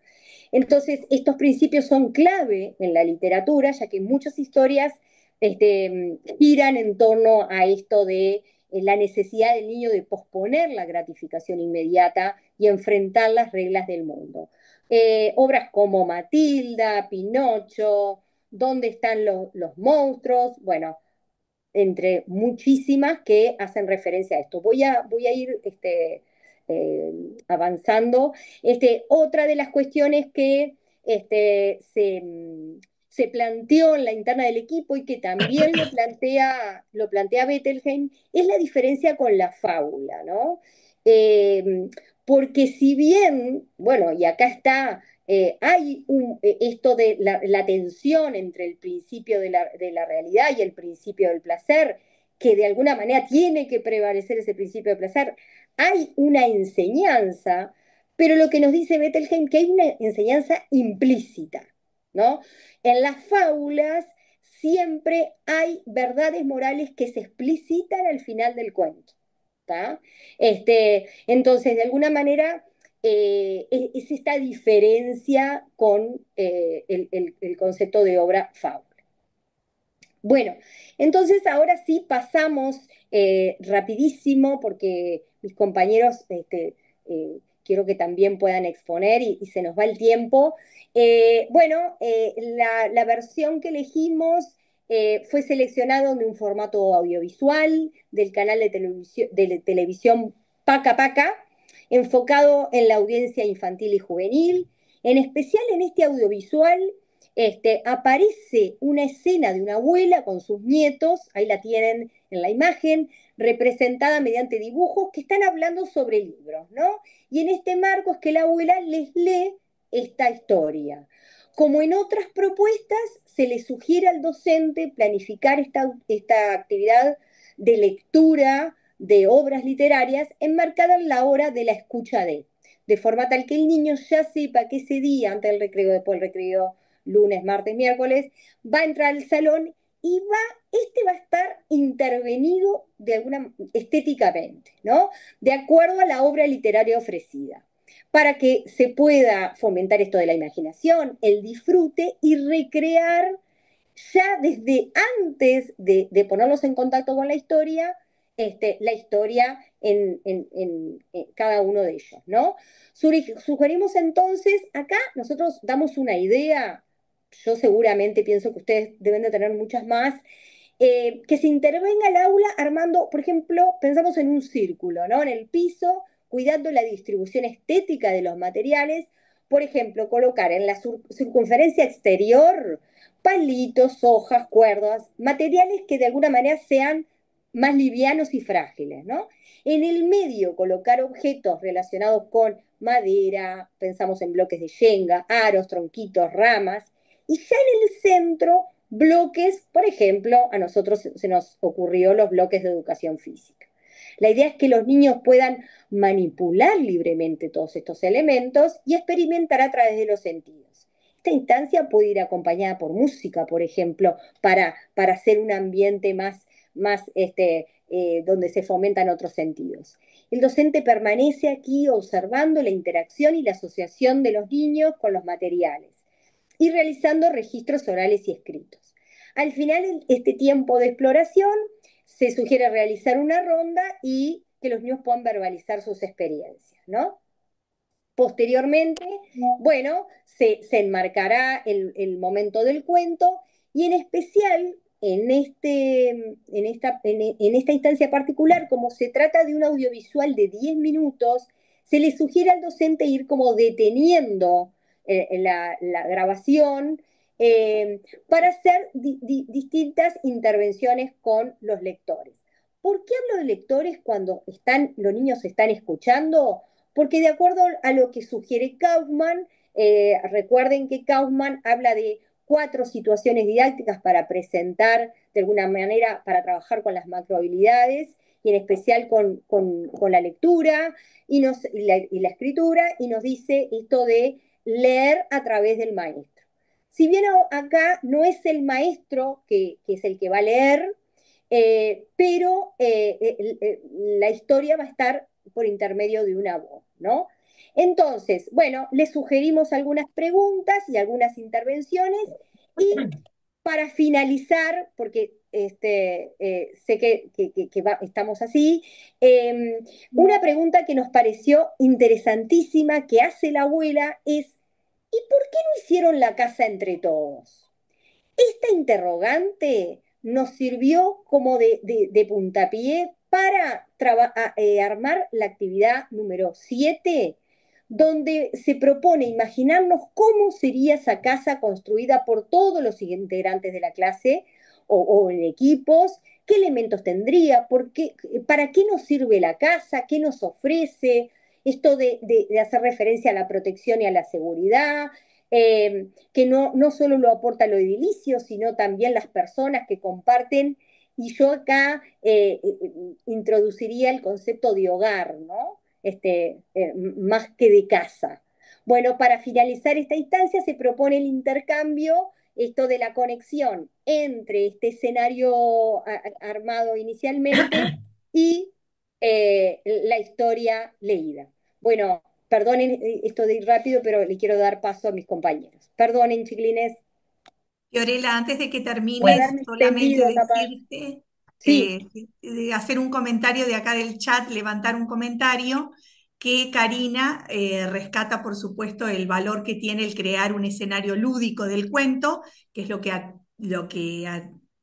Entonces, estos principios son clave en la literatura, ya que muchas historias giran en torno a esto de la necesidad del niño de posponer la gratificación inmediata y enfrentar las reglas del mundo. Obras como Matilda, Pinocho, ¿Dónde están los monstruos? Bueno, entre muchísimas que hacen referencia a esto. Voy a ir avanzando. Otra de las cuestiones que se planteó en la interna del equipo y que también lo plantea Bettelheim es la diferencia con la fábula, ¿no? Porque si bien, bueno, y acá está hay esto de la tensión entre el principio de la realidad y el principio del placer, que de alguna manera tiene que prevalecer ese principio de placer. Hay una enseñanza, pero lo que nos dice Bettelheim que hay una enseñanza implícita, ¿no? En las fábulas siempre hay verdades morales que se explicitan al final del cuento, ¿tá? Entonces, de alguna manera es esta diferencia con el concepto de obra fábula. Bueno, entonces ahora sí pasamos rapidísimo porque mis compañeros quiero que también puedan exponer y se nos va el tiempo. La versión que elegimos fue seleccionado en un formato audiovisual del canal de televisión Paca Paca, enfocado en la audiencia infantil y juvenil. En especial en este audiovisual aparece una escena de una abuela con sus nietos, ahí la tienen en la imagen, representada mediante dibujos que están hablando sobre libros, ¿no? Y en este marco es que la abuela les lee esta historia. Como en otras propuestas, se le sugiere al docente planificar esta actividad de lectura de obras literarias enmarcada en la hora de la escucha de forma tal que el niño ya sepa que ese día, antes del recreo, después del recreo, lunes, martes, miércoles, va a entrar al salón y va a estar intervenido estéticamente, ¿no? De acuerdo a la obra literaria ofrecida, para que se pueda fomentar esto de la imaginación, el disfrute y recrear ya desde antes de ponernos en contacto con la historia en cada uno de ellos, ¿no? Sugerimos entonces, acá nosotros damos una idea, yo seguramente pienso que ustedes deben de tener muchas más, que se intervenga el aula armando, por ejemplo, pensamos en un círculo, ¿no? En el piso, cuidando la distribución estética de los materiales, por ejemplo, colocar en la circunferencia exterior palitos, hojas, cuerdas, materiales que de alguna manera sean más livianos y frágiles, ¿no? En el medio colocar objetos relacionados con madera, pensamos en bloques de yenga, aros, tronquitos, ramas, y ya en el centro bloques, por ejemplo, a nosotros se nos ocurrió los bloques de educación física. La idea es que los niños puedan manipular libremente todos estos elementos y experimentar a través de los sentidos. Esta instancia puede ir acompañada por música, por ejemplo, para hacer un ambiente más donde se fomentan otros sentidos. El docente permanece aquí observando la interacción y la asociación de los niños con los materiales y realizando registros orales y escritos. Al final, en este tiempo de exploración, se sugiere realizar una ronda y que los niños puedan verbalizar sus experiencias, ¿no? Posteriormente, bueno, se enmarcará momento del cuento y en especial en esta instancia particular, como se trata de un audiovisual de 10 minutos, se le sugiere al docente ir como deteniendo la grabación para hacer distintas intervenciones con los lectores. ¿Por qué hablo de lectores cuando los niños están escuchando? Porque de acuerdo a lo que sugiere Kaufman, recuerden que Kaufman habla de 4 situaciones didácticas para presentar, de alguna manera, para trabajar con las macrohabilidades, y en especial con la lectura y la escritura, y nos dice esto de leer a través del maestro. Si bien acá no es el maestro que es el que va a leer, pero la historia va a estar por intermedio de una voz, ¿no? Entonces, bueno, les sugerimos algunas preguntas y algunas intervenciones y para finalizar, porque sé que estamos así, una pregunta que nos pareció interesantísima que hace la abuela es, ¿y por qué no hicieron la casa entre todos? Esta interrogante nos sirvió como de puntapié para armar la actividad número 7, donde se propone imaginarnos cómo sería esa casa construida por todos los integrantes de la clase o en equipos, qué elementos tendría, para qué nos sirve la casa, qué nos ofrece, esto de hacer referencia a la protección y a la seguridad, que no solo lo aporta lo edilicio, sino también las personas que comparten. Y yo acá introduciría el concepto de hogar, ¿no? Más que de casa. Bueno, para finalizar esta instancia se propone el intercambio, esto de la conexión entre este escenario armado inicialmente y la historia leída. Bueno, perdonen esto de ir rápido, pero le quiero dar paso a mis compañeros. Perdonen, chiquilines. Fiorella, antes de que Voy a termines, haberme solamente extendido, capaz. decirte, Sí, de hacer un comentario de acá del chat, levantar un comentario, que Karina rescata, por supuesto, el valor que tiene el crear un escenario lúdico del cuento, que es lo que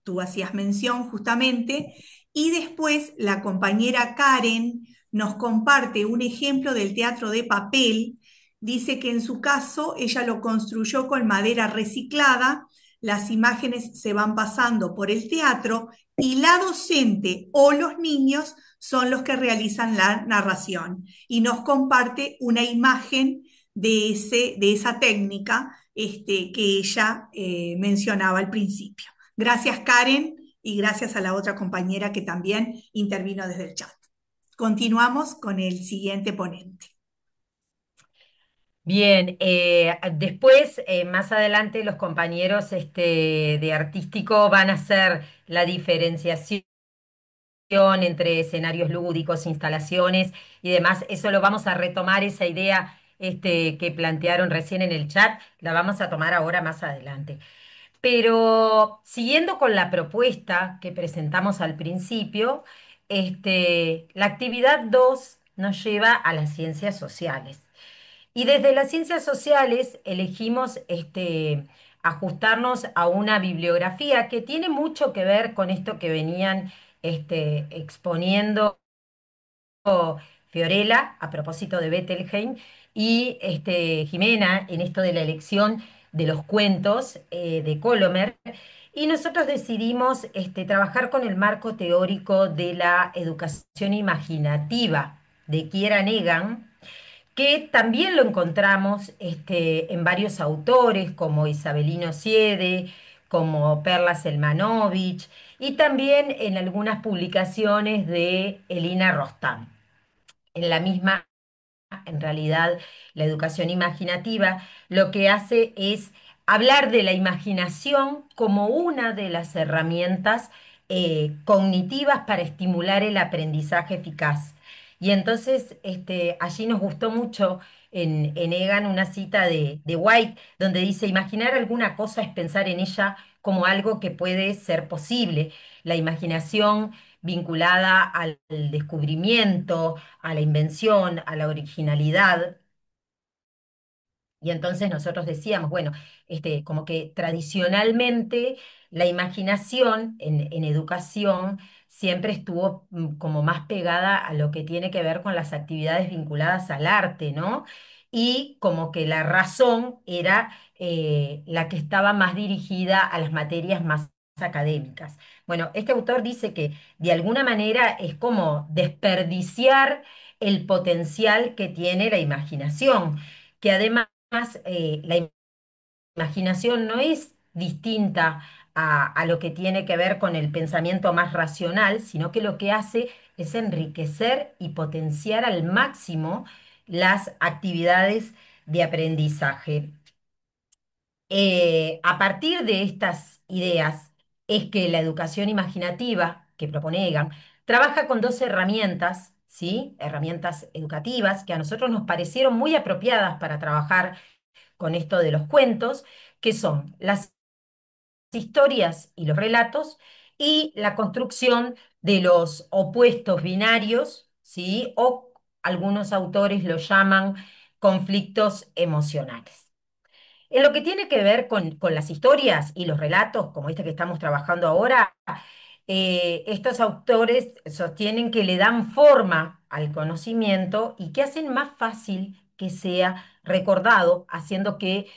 tú hacías mención justamente, y después la compañera Karen nos comparte un ejemplo del teatro de papel. Dice que en su caso ella lo construyó con madera reciclada, las imágenes se van pasando por el teatro y la docente o los niños son los que realizan la narración y nos comparte una imagen de esa técnica que ella mencionaba al principio. Gracias, Karen, y gracias a la otra compañera que también intervino desde el chat. Continuamos con el siguiente ponente. Bien, después, más adelante, los compañeros de artístico van a hacer la diferenciación entre escenarios lúdicos, instalaciones y demás. Eso lo vamos a retomar, esa idea que plantearon recién en el chat, la vamos a tomar ahora más adelante. Pero siguiendo con la propuesta que presentamos al principio, la actividad 2 nos lleva a las ciencias sociales. Y desde las ciencias sociales elegimos ajustarnos a una bibliografía que tiene mucho que ver con esto que venían exponiendo Fiorella a propósito de Bettelheim y Jimena en esto de la elección de los cuentos de Colomer. y nosotros decidimos trabajar con el marco teórico de la educación imaginativa de Kieran Egan, que también lo encontramos en varios autores como Isabelino Siede, como Perla Selmanovich, y también en algunas publicaciones de Elina Rostam. En la misma, en realidad, la educación imaginativa lo que hace es hablar de la imaginación como una de las herramientas cognitivas para estimular el aprendizaje eficaz. Y entonces allí nos gustó mucho en Egan una cita de White, donde dice, imaginar alguna cosa es pensar en ella como algo que puede ser posible. La imaginación vinculada al descubrimiento, a la invención, a la originalidad. Y entonces nosotros decíamos, bueno, como que tradicionalmente la imaginación en educación siempre estuvo como más pegada a lo que tiene que ver con las actividades vinculadas al arte, ¿no? Y como que la razón era la que estaba más dirigida a las materias más académicas. Bueno, este autor dice que de alguna manera es como desperdiciar el potencial que tiene la imaginación, que además la imaginación no es distinta a lo que tiene que ver con el pensamiento más racional, sino que lo que hace es enriquecer y potenciar al máximo las actividades de aprendizaje. A partir de estas ideas es que la educación imaginativa que propone Egan trabaja con dos herramientas, ¿sí? Herramientas educativas que a nosotros nos parecieron muy apropiadas para trabajar con esto de los cuentos, que son las historias y los relatos y la construcción de los opuestos binarios, ¿sí? O algunos autores lo llaman conflictos emocionales. En lo que tiene que ver con las historias y los relatos, como este que estamos trabajando ahora, estos autores sostienen que le dan forma al conocimiento y que hacen más fácil que sea recordado, haciendo que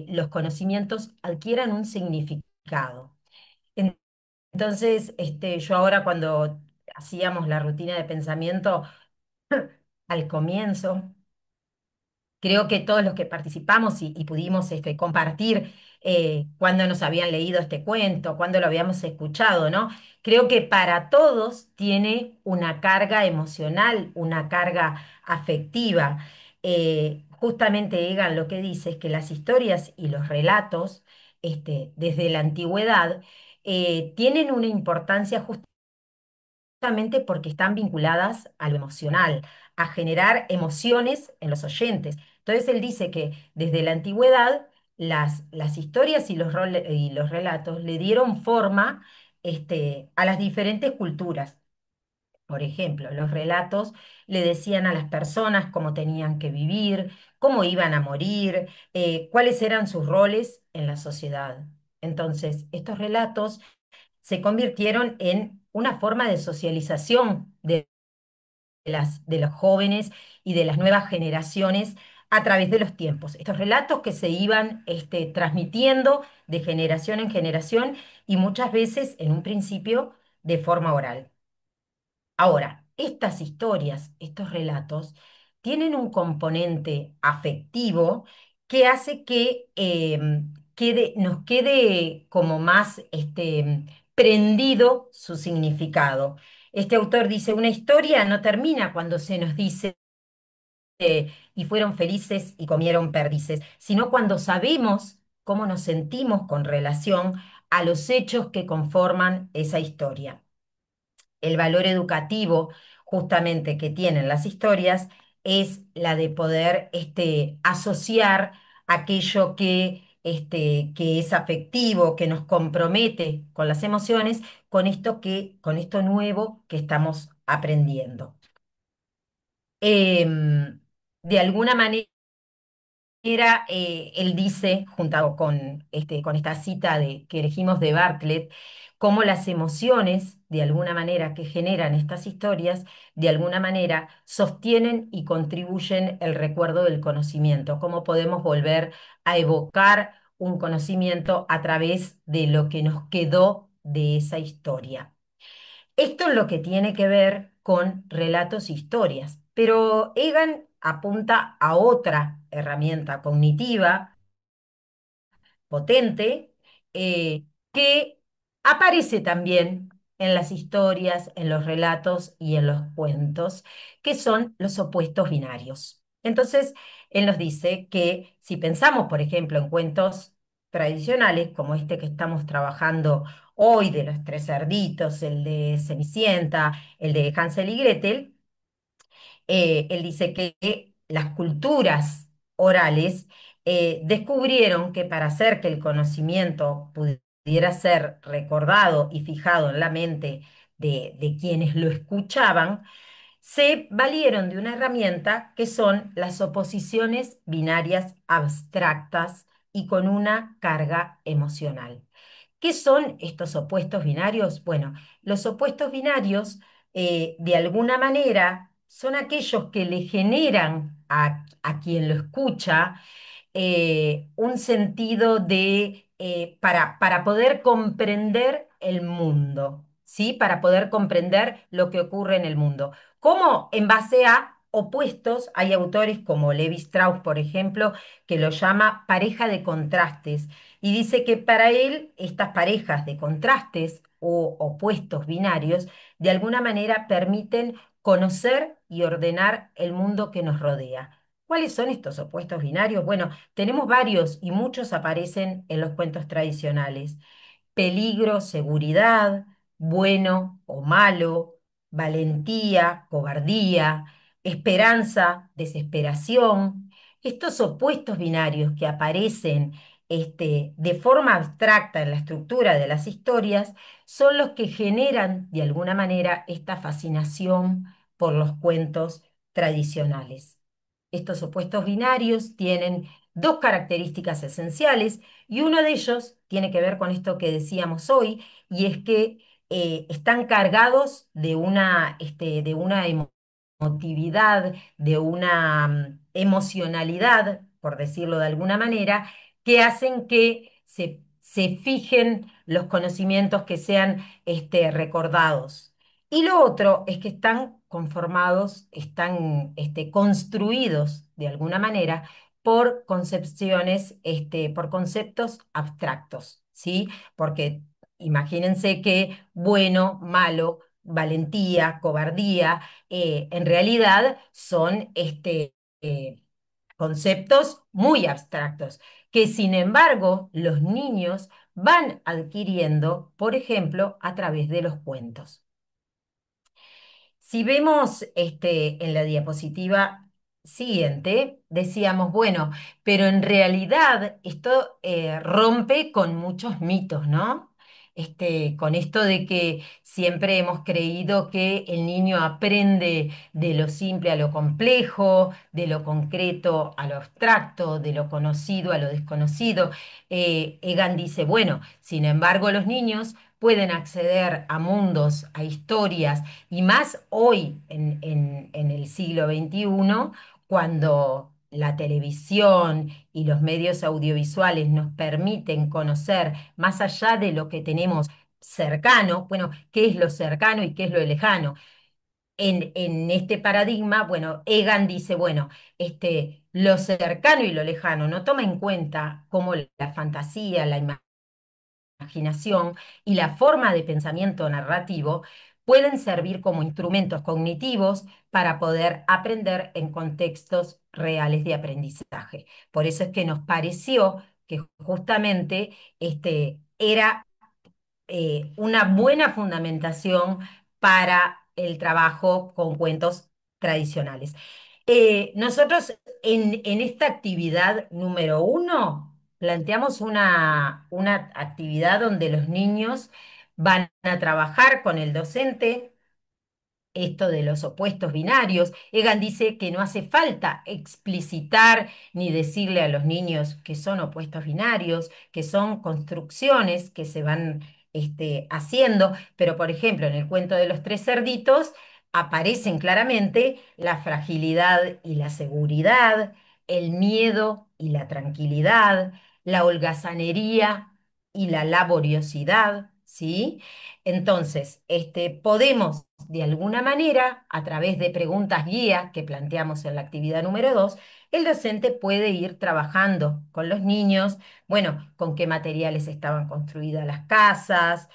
los conocimientos adquieran un significado. En- Entonces, yo ahora cuando hacíamos la rutina de pensamiento al comienzo, creo que todos los que participamos y pudimos compartir cuando nos habían leído este cuento, cuando lo habíamos escuchado, ¿no? Creo que para todos tiene una carga emocional, una carga afectiva. Justamente Egan lo que dice es que las historias y los relatos, desde la antigüedad, tienen una importancia justamente porque están vinculadas a lo emocional, a generar emociones en los oyentes. Entonces él dice que desde la antigüedad las historias y y los relatos le dieron forma a las diferentes culturas. Por ejemplo, los relatos le decían a las personas cómo tenían que vivir, cómo iban a morir, cuáles eran sus roles en la sociedad. Entonces, estos relatos se convirtieron en una forma de socialización de los jóvenes y de las nuevas generaciones a través de los tiempos. Estos relatos que se iban transmitiendo de generación en generación y muchas veces en un principio de forma oral. Ahora, estas historias, estos relatos, tienen un componente afectivo que hace que nos quede como más prendido su significado. Este autor dice, una historia no termina cuando se nos dice y fueron felices y comieron perdices, sino cuando sabemos cómo nos sentimos con relación a los hechos que conforman esa historia. El valor educativo justamente que tienen las historias es la de poder asociar aquello que es afectivo, que nos compromete con las emociones, con esto nuevo que estamos aprendiendo. De alguna manera, él dice, junto con esta cita que elegimos de Bartlett, cómo las emociones, de alguna manera, que generan estas historias, de alguna manera sostienen y contribuyen el recuerdo del conocimiento, cómo podemos volver a evocar un conocimiento a través de lo que nos quedó de esa historia. Esto es lo que tiene que ver con relatos e historias, pero Egan apunta a otra herramienta cognitiva potente, que aparece también en las historias, en los relatos y en los cuentos, que son los opuestos binarios. Entonces, él nos dice que si pensamos, por ejemplo, en cuentos tradicionales, como este que estamos trabajando hoy, de los tres cerditos, el de Cenicienta, el de Hansel y Gretel, él dice que las culturas orales descubrieron que para hacer que el conocimiento pudiera ser recordado y fijado en la mente de quienes lo escuchaban, se valieron de una herramienta que son las oposiciones binarias abstractas y con una carga emocional. ¿Qué son estos opuestos binarios? Bueno, los opuestos binarios, de alguna manera, son aquellos que le generan a quien lo escucha un sentido para poder comprender el mundo, ¿sí? Para poder comprender lo que ocurre en el mundo. ¿Cómo? En base a opuestos, hay autores como Levi Strauss, por ejemplo, que lo llama pareja de contrastes y dice que para él estas parejas de contrastes o opuestos binarios de alguna manera permiten conocer y ordenar el mundo que nos rodea. ¿Cuáles son estos opuestos binarios? Bueno, tenemos varios y muchos aparecen en los cuentos tradicionales: peligro, seguridad, bueno o malo, valentía, cobardía, esperanza, desesperación. Estos opuestos binarios que aparecen de forma abstracta en la estructura de las historias son los que generan de alguna manera esta fascinación por los cuentos tradicionales. Estos opuestos binarios tienen dos características esenciales y uno de ellos tiene que ver con esto que decíamos hoy, y es que están cargados de una emotividad, de una emocionalidad, por decirlo de alguna manera, que hacen que se fijen los conocimientos que sean recordados. Y lo otro es que están conformados, están construidos de alguna manera por concepciones, por conceptos abstractos, ¿sí? Porque imagínense que bueno, malo, valentía, cobardía, en realidad son eh, conceptos muy abstractos, que sin embargo los niños van adquiriendo, por ejemplo, a través de los cuentos. Si vemos en la diapositiva siguiente, decíamos, bueno, pero en realidad esto rompe con muchos mitos, ¿no? Con esto de que siempre hemos creído que el niño aprende de lo simple a lo complejo, de lo concreto a lo abstracto, de lo conocido a lo desconocido. Egan dice, bueno, sin embargo, los niños pueden acceder a mundos, a historias, y más hoy en el siglo XXI, cuando la televisión y los medios audiovisuales nos permiten conocer más allá de lo que tenemos cercano. Bueno, ¿qué es lo cercano y qué es lo lejano? En este paradigma, bueno, Egan dice, bueno, lo cercano y lo lejano no toma en cuenta cómo la fantasía, la imaginación y la forma de pensamiento narrativo pueden servir como instrumentos cognitivos para poder aprender en contextos reales de aprendizaje. Por eso es que nos pareció que justamente era una buena fundamentación para el trabajo con cuentos tradicionales. Nosotros en esta actividad número uno planteamos una actividad donde los niños van a trabajar con el docente esto de los opuestos binarios. Egan dice que no hace falta explicitar ni decirle a los niños que son opuestos binarios, que son construcciones que se van haciendo, pero por ejemplo en el cuento de los tres cerditos aparecen claramente la fragilidad y la seguridad, el miedo y la tranquilidad, la holgazanería y la laboriosidad, ¿sí? Entonces, podemos de alguna manera, a través de preguntas guía que planteamos en la actividad número 2, el docente puede ir trabajando con los niños, bueno, con qué materiales estaban construidas las casas,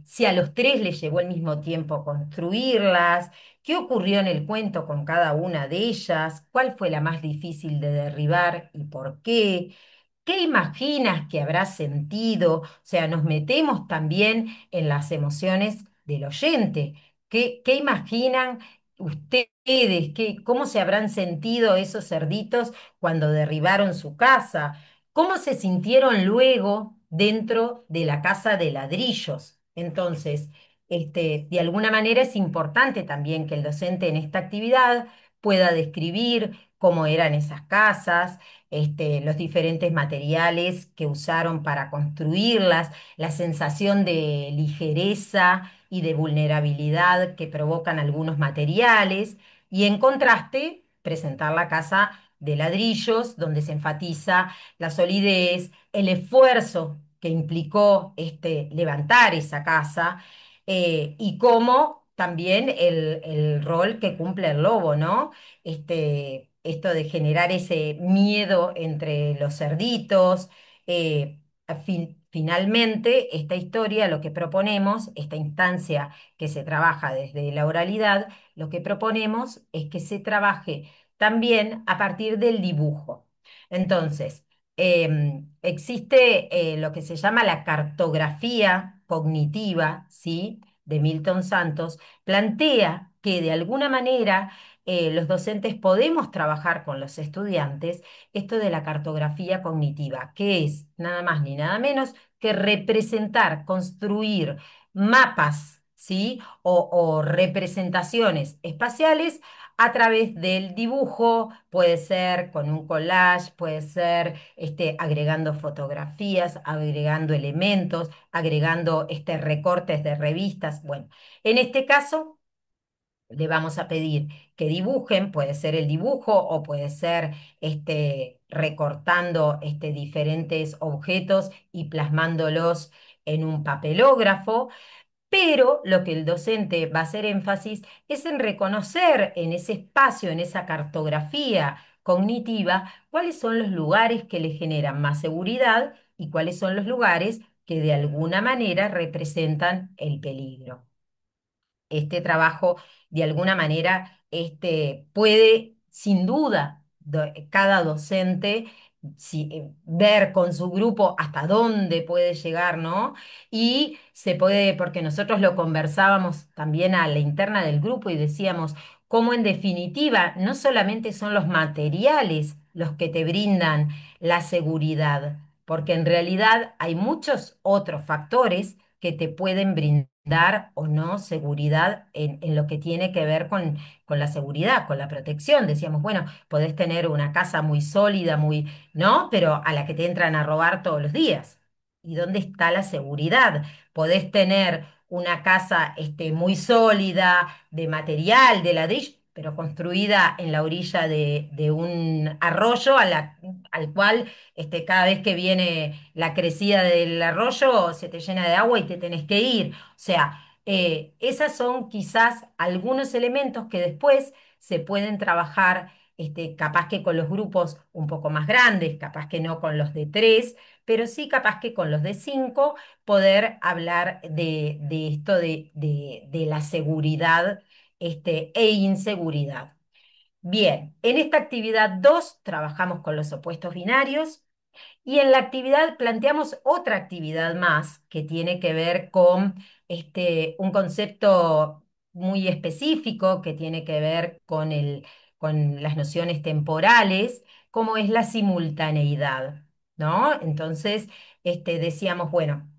si a los tres les llevó el mismo tiempo construirlas, qué ocurrió en el cuento con cada una de ellas, cuál fue la más difícil de derribar y por qué. ¿Qué imaginas que habrá sentido? O sea, nos metemos también en las emociones del oyente. ¿Qué imaginan ustedes? ¿Cómo se habrán sentido esos cerditos cuando derribaron su casa? ¿Cómo se sintieron luego dentro de la casa de ladrillos? Entonces, de alguna manera es importante también que el docente en esta actividad pueda describir cómo eran esas casas, los diferentes materiales que usaron para construirlas, la sensación de ligereza y de vulnerabilidad que provocan algunos materiales, y en contraste, presentar la casa de ladrillos, donde se enfatiza la solidez, el esfuerzo que implicó levantar esa casa, y cómo también el rol que cumple el lobo, ¿no? Esto de generar ese miedo entre los cerditos. Finalmente, esta historia, lo que proponemos, esta instancia que se trabaja desde la oralidad, lo que proponemos es que se trabaje también a partir del dibujo. Entonces, existe lo que se llama la cartografía cognitiva, ¿sí? De Milton Santos, plantea que de alguna manera los docentes podemos trabajar con los estudiantes esto de la cartografía cognitiva, que es nada más ni nada menos que representar, construir mapas, ¿sí? O representaciones espaciales a través del dibujo, puede ser con un collage, puede ser agregando fotografías, agregando elementos, agregando recortes de revistas. Bueno, en este caso le vamos a pedir que dibujen, puede ser el dibujo o puede ser recortando diferentes objetos y plasmándolos en un papelógrafo, pero lo que el docente va a hacer énfasis es en reconocer en ese espacio, en esa cartografía cognitiva, cuáles son los lugares que le generan más seguridad y cuáles son los lugares que de alguna manera representan el peligro. Este trabajo de alguna manera puede, sin duda, cada docente ver con su grupo hasta dónde puede llegar, ¿no? Y se puede, porque nosotros lo conversábamos también a la interna del grupo y decíamos, cómo en definitiva no solamente son los materiales los que te brindan la seguridad, porque en realidad hay muchos otros factores que te pueden brindar o no seguridad en lo que tiene que ver con la seguridad, con la protección. Decíamos, bueno, podés tener una casa muy sólida, muy, ¿no? Pero a la que te entran a robar todos los días. ¿Y dónde está la seguridad? Podés tener una casa muy sólida, de material, de ladrillo, pero construida en la orilla de un arroyo al cual cada vez que viene la crecida del arroyo se te llena de agua y te tenés que ir. O sea, esas son quizás algunos elementos que después se pueden trabajar, capaz que con los grupos un poco más grandes, capaz que no con los de tres, pero sí capaz que con los de cinco, poder hablar de esto de la seguridad, e inseguridad. Bien, en esta actividad 2 trabajamos con los opuestos binarios. Y en la actividad planteamos otra actividad más que tiene que ver con un concepto muy específico que tiene que ver con las nociones temporales, como es la simultaneidad, ¿no? Entonces, decíamos, bueno,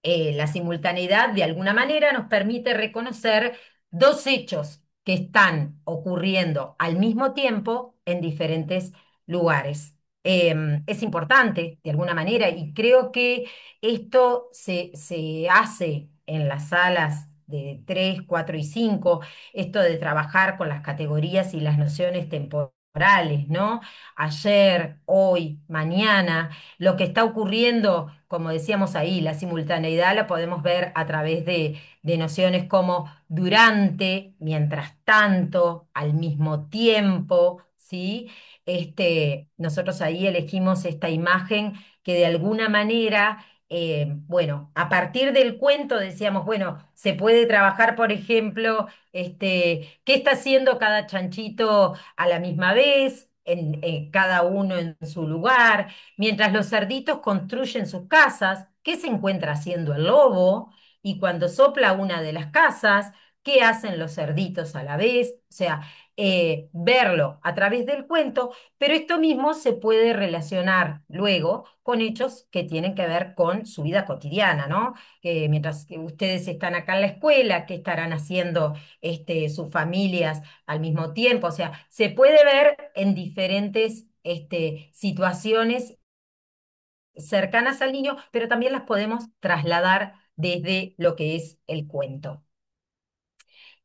la simultaneidad de alguna manera nos permite reconocer dos hechos que están ocurriendo al mismo tiempo en diferentes lugares. Es importante de alguna manera y creo que esto se hace en las salas de 3, 4 y 5, esto de trabajar con las categorías y las nociones temporales temporales, ¿no? Ayer, hoy, mañana, lo que está ocurriendo, como decíamos ahí, la simultaneidad la podemos ver a través de nociones como durante, mientras tanto, al mismo tiempo, ¿sí? Nosotros ahí elegimos esta imagen que de alguna manera, bueno, a partir del cuento decíamos, bueno, se puede trabajar, por ejemplo, qué está haciendo cada chanchito a la misma vez, cada uno en su lugar, mientras los cerditos construyen sus casas, qué se encuentra haciendo el lobo, y cuando sopla una de las casas, qué hacen los cerditos a la vez, o sea, verlo a través del cuento, pero esto mismo se puede relacionar luego con hechos que tienen que ver con su vida cotidiana, ¿no? Que mientras que ustedes están acá en la escuela, ¿qué estarán haciendo sus familias al mismo tiempo? O sea, se puede ver en diferentes situaciones cercanas al niño, pero también las podemos trasladar desde lo que es el cuento.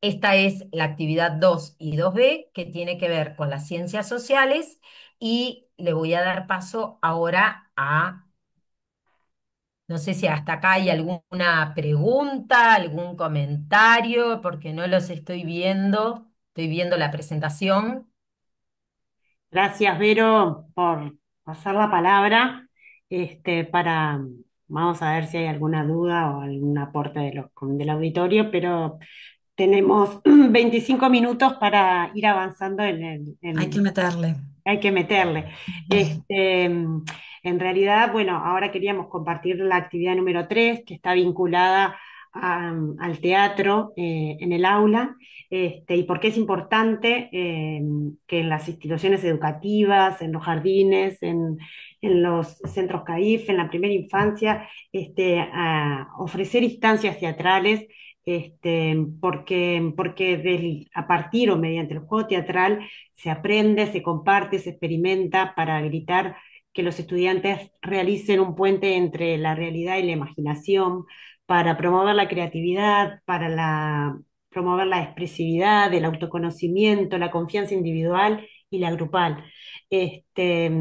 Esta es la actividad 2 y 2B, que tiene que ver con las ciencias sociales, y le voy a dar paso ahora a, no sé si hasta acá hay alguna pregunta, algún comentario, porque no los estoy viendo la presentación. Gracias, Vero, por pasar la palabra. Vamos a ver si hay alguna duda o algún aporte del auditorio, pero tenemos 25 minutos para ir avanzando Hay que meterle. hay que meterle. En realidad, bueno, ahora queríamos compartir la actividad número 3, que está vinculada al teatro en el aula, y por qué es importante que en las instituciones educativas, en los jardines, en los centros CAIF, en la primera infancia, ofrecer instancias teatrales, porque a partir o mediante el juego teatral se aprende, se comparte, se experimenta para gritar que los estudiantes realicen un puente entre la realidad y la imaginación, para promover la creatividad, promover la expresividad, el autoconocimiento, la confianza individual y la grupal. Este,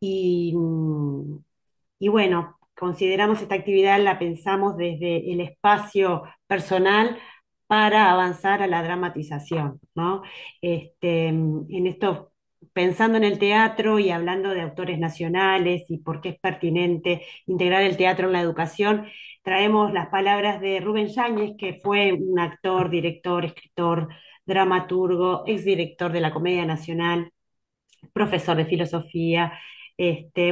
y, y bueno, consideramos esta actividad, la pensamos desde el espacio personal para avanzar a la dramatización, ¿no? En esto, pensando en el teatro y hablando de autores nacionales y por qué es pertinente integrar el teatro en la educación, traemos las palabras de Rubén Yáñez, que fue un actor, director, escritor, dramaturgo, exdirector de la Comedia Nacional, profesor de filosofía,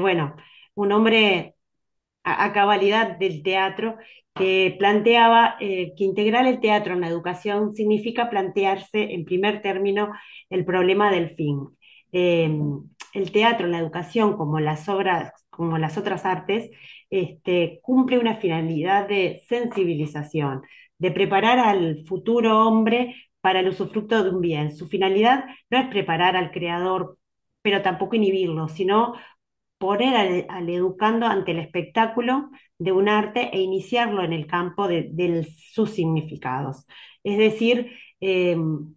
bueno, un hombre a cabalidad del teatro, que planteaba que integrar el teatro en la educación significa plantearse en primer término el problema del fin. Eh, el teatro en la educación, como las obras, como las otras artes, cumple una finalidad de sensibilización, de preparar al futuro hombre para el usufructo de un bien. Su finalidad no es preparar al creador, pero tampoco inhibirlo, sino poner al educando ante el espectáculo de un arte e iniciarlo en el campo de sus significados. Es decir,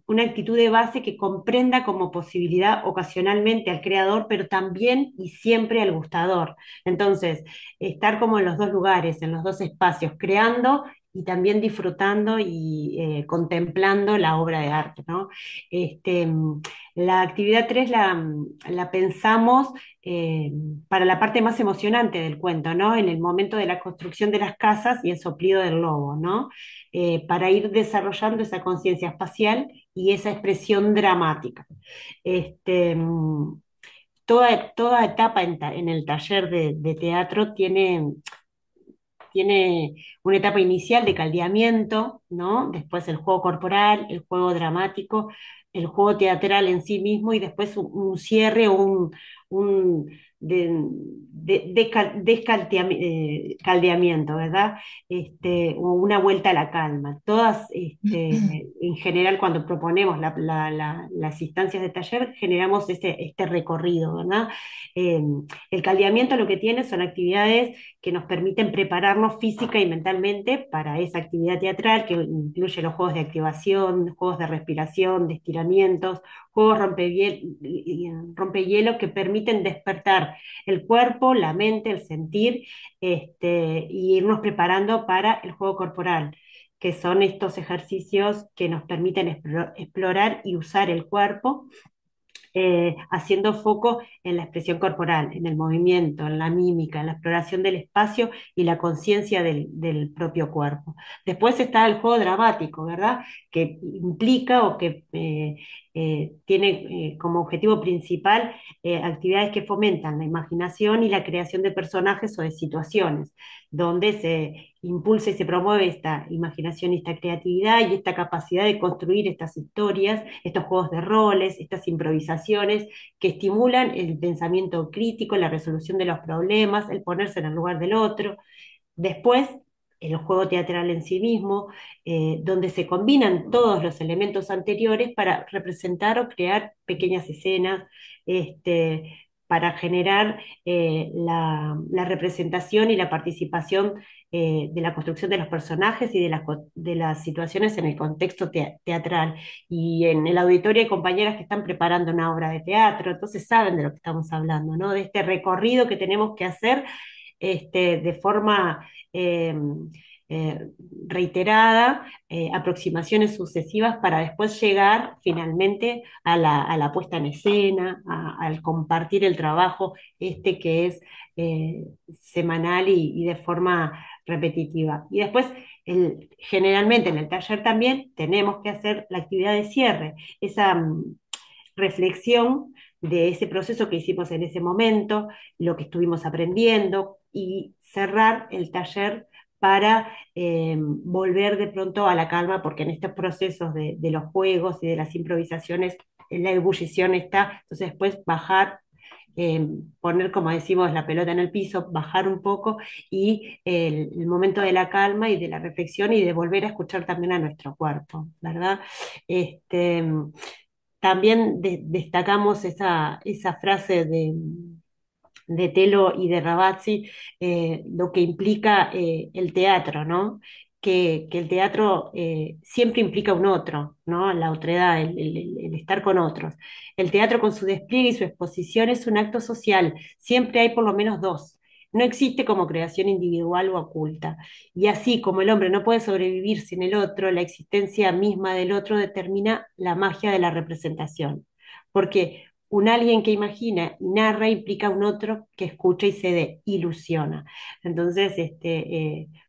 una actitud de base que comprenda como posibilidad ocasionalmente al creador, pero también y siempre al gustador. Entonces, estar como en los dos lugares, en los dos espacios, creando y también disfrutando y contemplando la obra de arte, ¿no? La actividad 3 la pensamos eh, para la parte más emocionante del cuento, ¿no? En el momento de la construcción de las casas y el soplido del lobo, ¿no? Para ir desarrollando esa conciencia espacial y esa expresión dramática. Este, mm, toda etapa en el taller de teatro tiene una etapa inicial de caldeamiento, ¿no? Después el juego corporal, el juego dramático, el juego teatral en sí mismo y después un cierre o un caldeamiento, ¿verdad? O una vuelta a la calma. Todas, en general, cuando proponemos las instancias de taller, generamos este recorrido, ¿verdad? Eh, el caldeamiento lo que tiene son actividades que nos permiten prepararnos física y mentalmente para esa actividad teatral, que incluye los juegos de activación, juegos de respiración, de estiramientos, juegos rompehielo que permiten despertar el cuerpo, la mente, el sentir, y irnos preparando para el juego corporal, que son estos ejercicios que nos permiten explorar y usar el cuerpo, haciendo foco en la expresión corporal, en el movimiento, en la mímica, en la exploración del espacio y la conciencia del propio cuerpo. Después está el juego dramático, ¿verdad? Que implica o que tiene como objetivo principal actividades que fomentan la imaginación y la creación de personajes o de situaciones, donde se impulsa y se promueve esta imaginación y esta creatividad y esta capacidad de construir estas historias, estos juegos de roles, estas improvisaciones que estimulan el pensamiento crítico, la resolución de los problemas, el ponerse en el lugar del otro. Después, el juego teatral en sí mismo, donde se combinan todos los elementos anteriores para representar o crear pequeñas escenas, para generar la representación y la participación de la construcción de los personajes y de las situaciones en el contexto teatral. Y en el auditorio hay compañeras que están preparando una obra de teatro, entonces saben de lo que estamos hablando, ¿no? De este recorrido que tenemos que hacer, de forma eh, eh, reiterada, aproximaciones sucesivas para después llegar finalmente a la puesta en escena, al compartir el trabajo que es semanal y de forma repetitiva. Y después, generalmente en el taller también tenemos que hacer la actividad de cierre, esa reflexión de ese proceso que hicimos en ese momento, lo que estuvimos aprendiendo y cerrar el taller para volver de pronto a la calma, porque en estos procesos de los juegos y de las improvisaciones, la ebullición está, entonces después bajar, poner, como decimos, la pelota en el piso, bajar un poco y el momento de la calma y de la reflexión y de volver a escuchar también a nuestro cuerpo, ¿verdad? Este, También destacamos esa frase de Telo y de Ravazzi, lo que implica el teatro, ¿no? Que el teatro siempre implica un otro, ¿no? La otredad, el estar con otros. El teatro con su despliegue y su exposición es un acto social, siempre hay por lo menos dos. No existe como creación individual o oculta. Y así como el hombre no puede sobrevivir sin el otro, la existencia misma del otro determina la magia de la representación. Porque un alguien que imagina y narra implica un otro que escucha y se ilusiona. Entonces,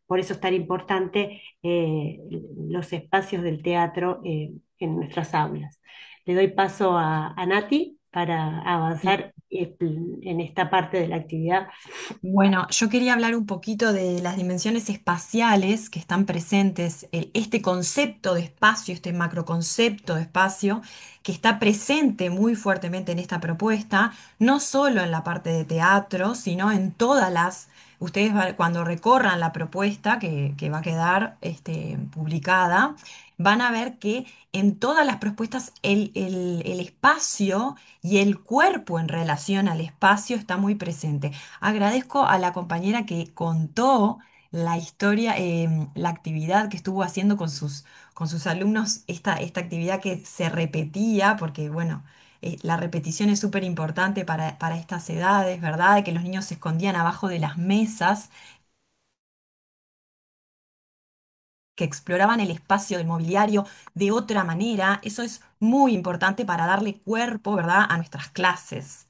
por eso es tan importante los espacios del teatro en nuestras aulas. Le doy paso a Nati para avanzar en esta parte de la actividad. Bueno, yo quería hablar un poquito de las dimensiones espaciales que están presentes, este concepto de espacio, este macroconcepto de espacio, que está presente muy fuertemente en esta propuesta, no solo en la parte de teatro, sino en todas ustedes cuando recorran la propuesta que va a quedar publicada, van a ver que en todas las propuestas el espacio y el cuerpo en relación al espacio está muy presente. Agradezco a la compañera que contó la historia, la actividad que estuvo haciendo con sus alumnos, esta actividad que se repetía, porque bueno, la repetición es súper importante para estas edades, ¿verdad? De que los niños se escondían abajo de las mesas, que exploraban el espacio del mobiliario de otra manera. Eso es muy importante para darle cuerpo, ¿verdad?, a nuestras clases.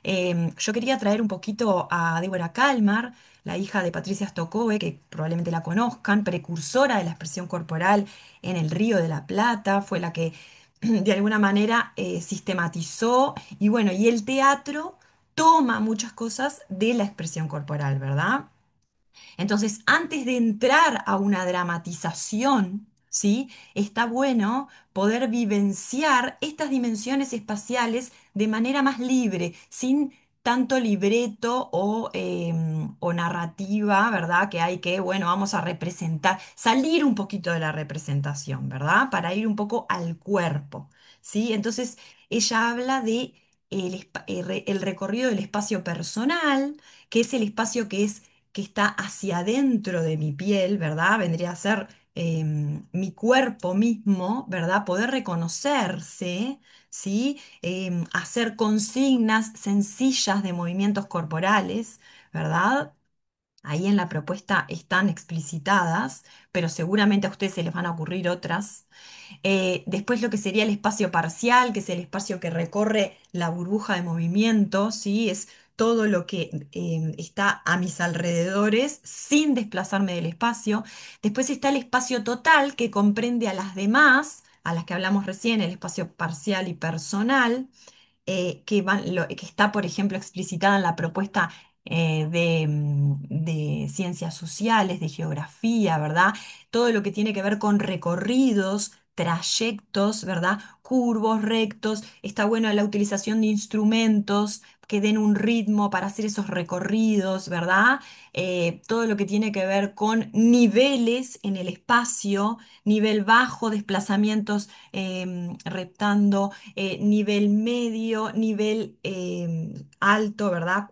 Yo quería traer un poquito a Débora Kalmar, la hija de Patricia Stokove, que probablemente la conozcan, precursora de la expresión corporal en el Río de la Plata, fue la que de alguna manera sistematizó, y bueno, y el teatro toma muchas cosas de la expresión corporal, ¿verdad? Entonces, antes de entrar a una dramatización, ¿sí? Está bueno poder vivenciar estas dimensiones espaciales de manera más libre, sin tanto libreto o narrativa, ¿verdad? Que hay que, bueno, vamos a representar, salir un poquito de la representación, ¿verdad? Para ir un poco al cuerpo, ¿sí? Entonces, ella habla de el recorrido del espacio personal, que es el espacio que está hacia adentro de mi piel, ¿verdad? Vendría a ser mi cuerpo mismo, ¿verdad? Poder reconocerse, ¿sí? Hacer consignas sencillas de movimientos corporales, ¿verdad? Ahí en la propuesta están explicitadas, pero seguramente a ustedes se les van a ocurrir otras. Después lo que sería el espacio parcial, que es el espacio que recorre la burbuja de movimiento, ¿sí? Es todo lo que está a mis alrededores sin desplazarme del espacio. Después está el espacio total, que comprende a las demás, a las que hablamos recién, el espacio parcial y personal que está, por ejemplo, explicitada en la propuesta de ciencias sociales, de geografía, ¿verdad? Todo lo que tiene que ver con recorridos, trayectos, ¿verdad? Curvos, rectos. Está bueno la utilización de instrumentos que den un ritmo para hacer esos recorridos, ¿verdad? Todo lo que tiene que ver con niveles en el espacio, nivel bajo, desplazamientos reptando nivel medio, nivel alto, ¿verdad?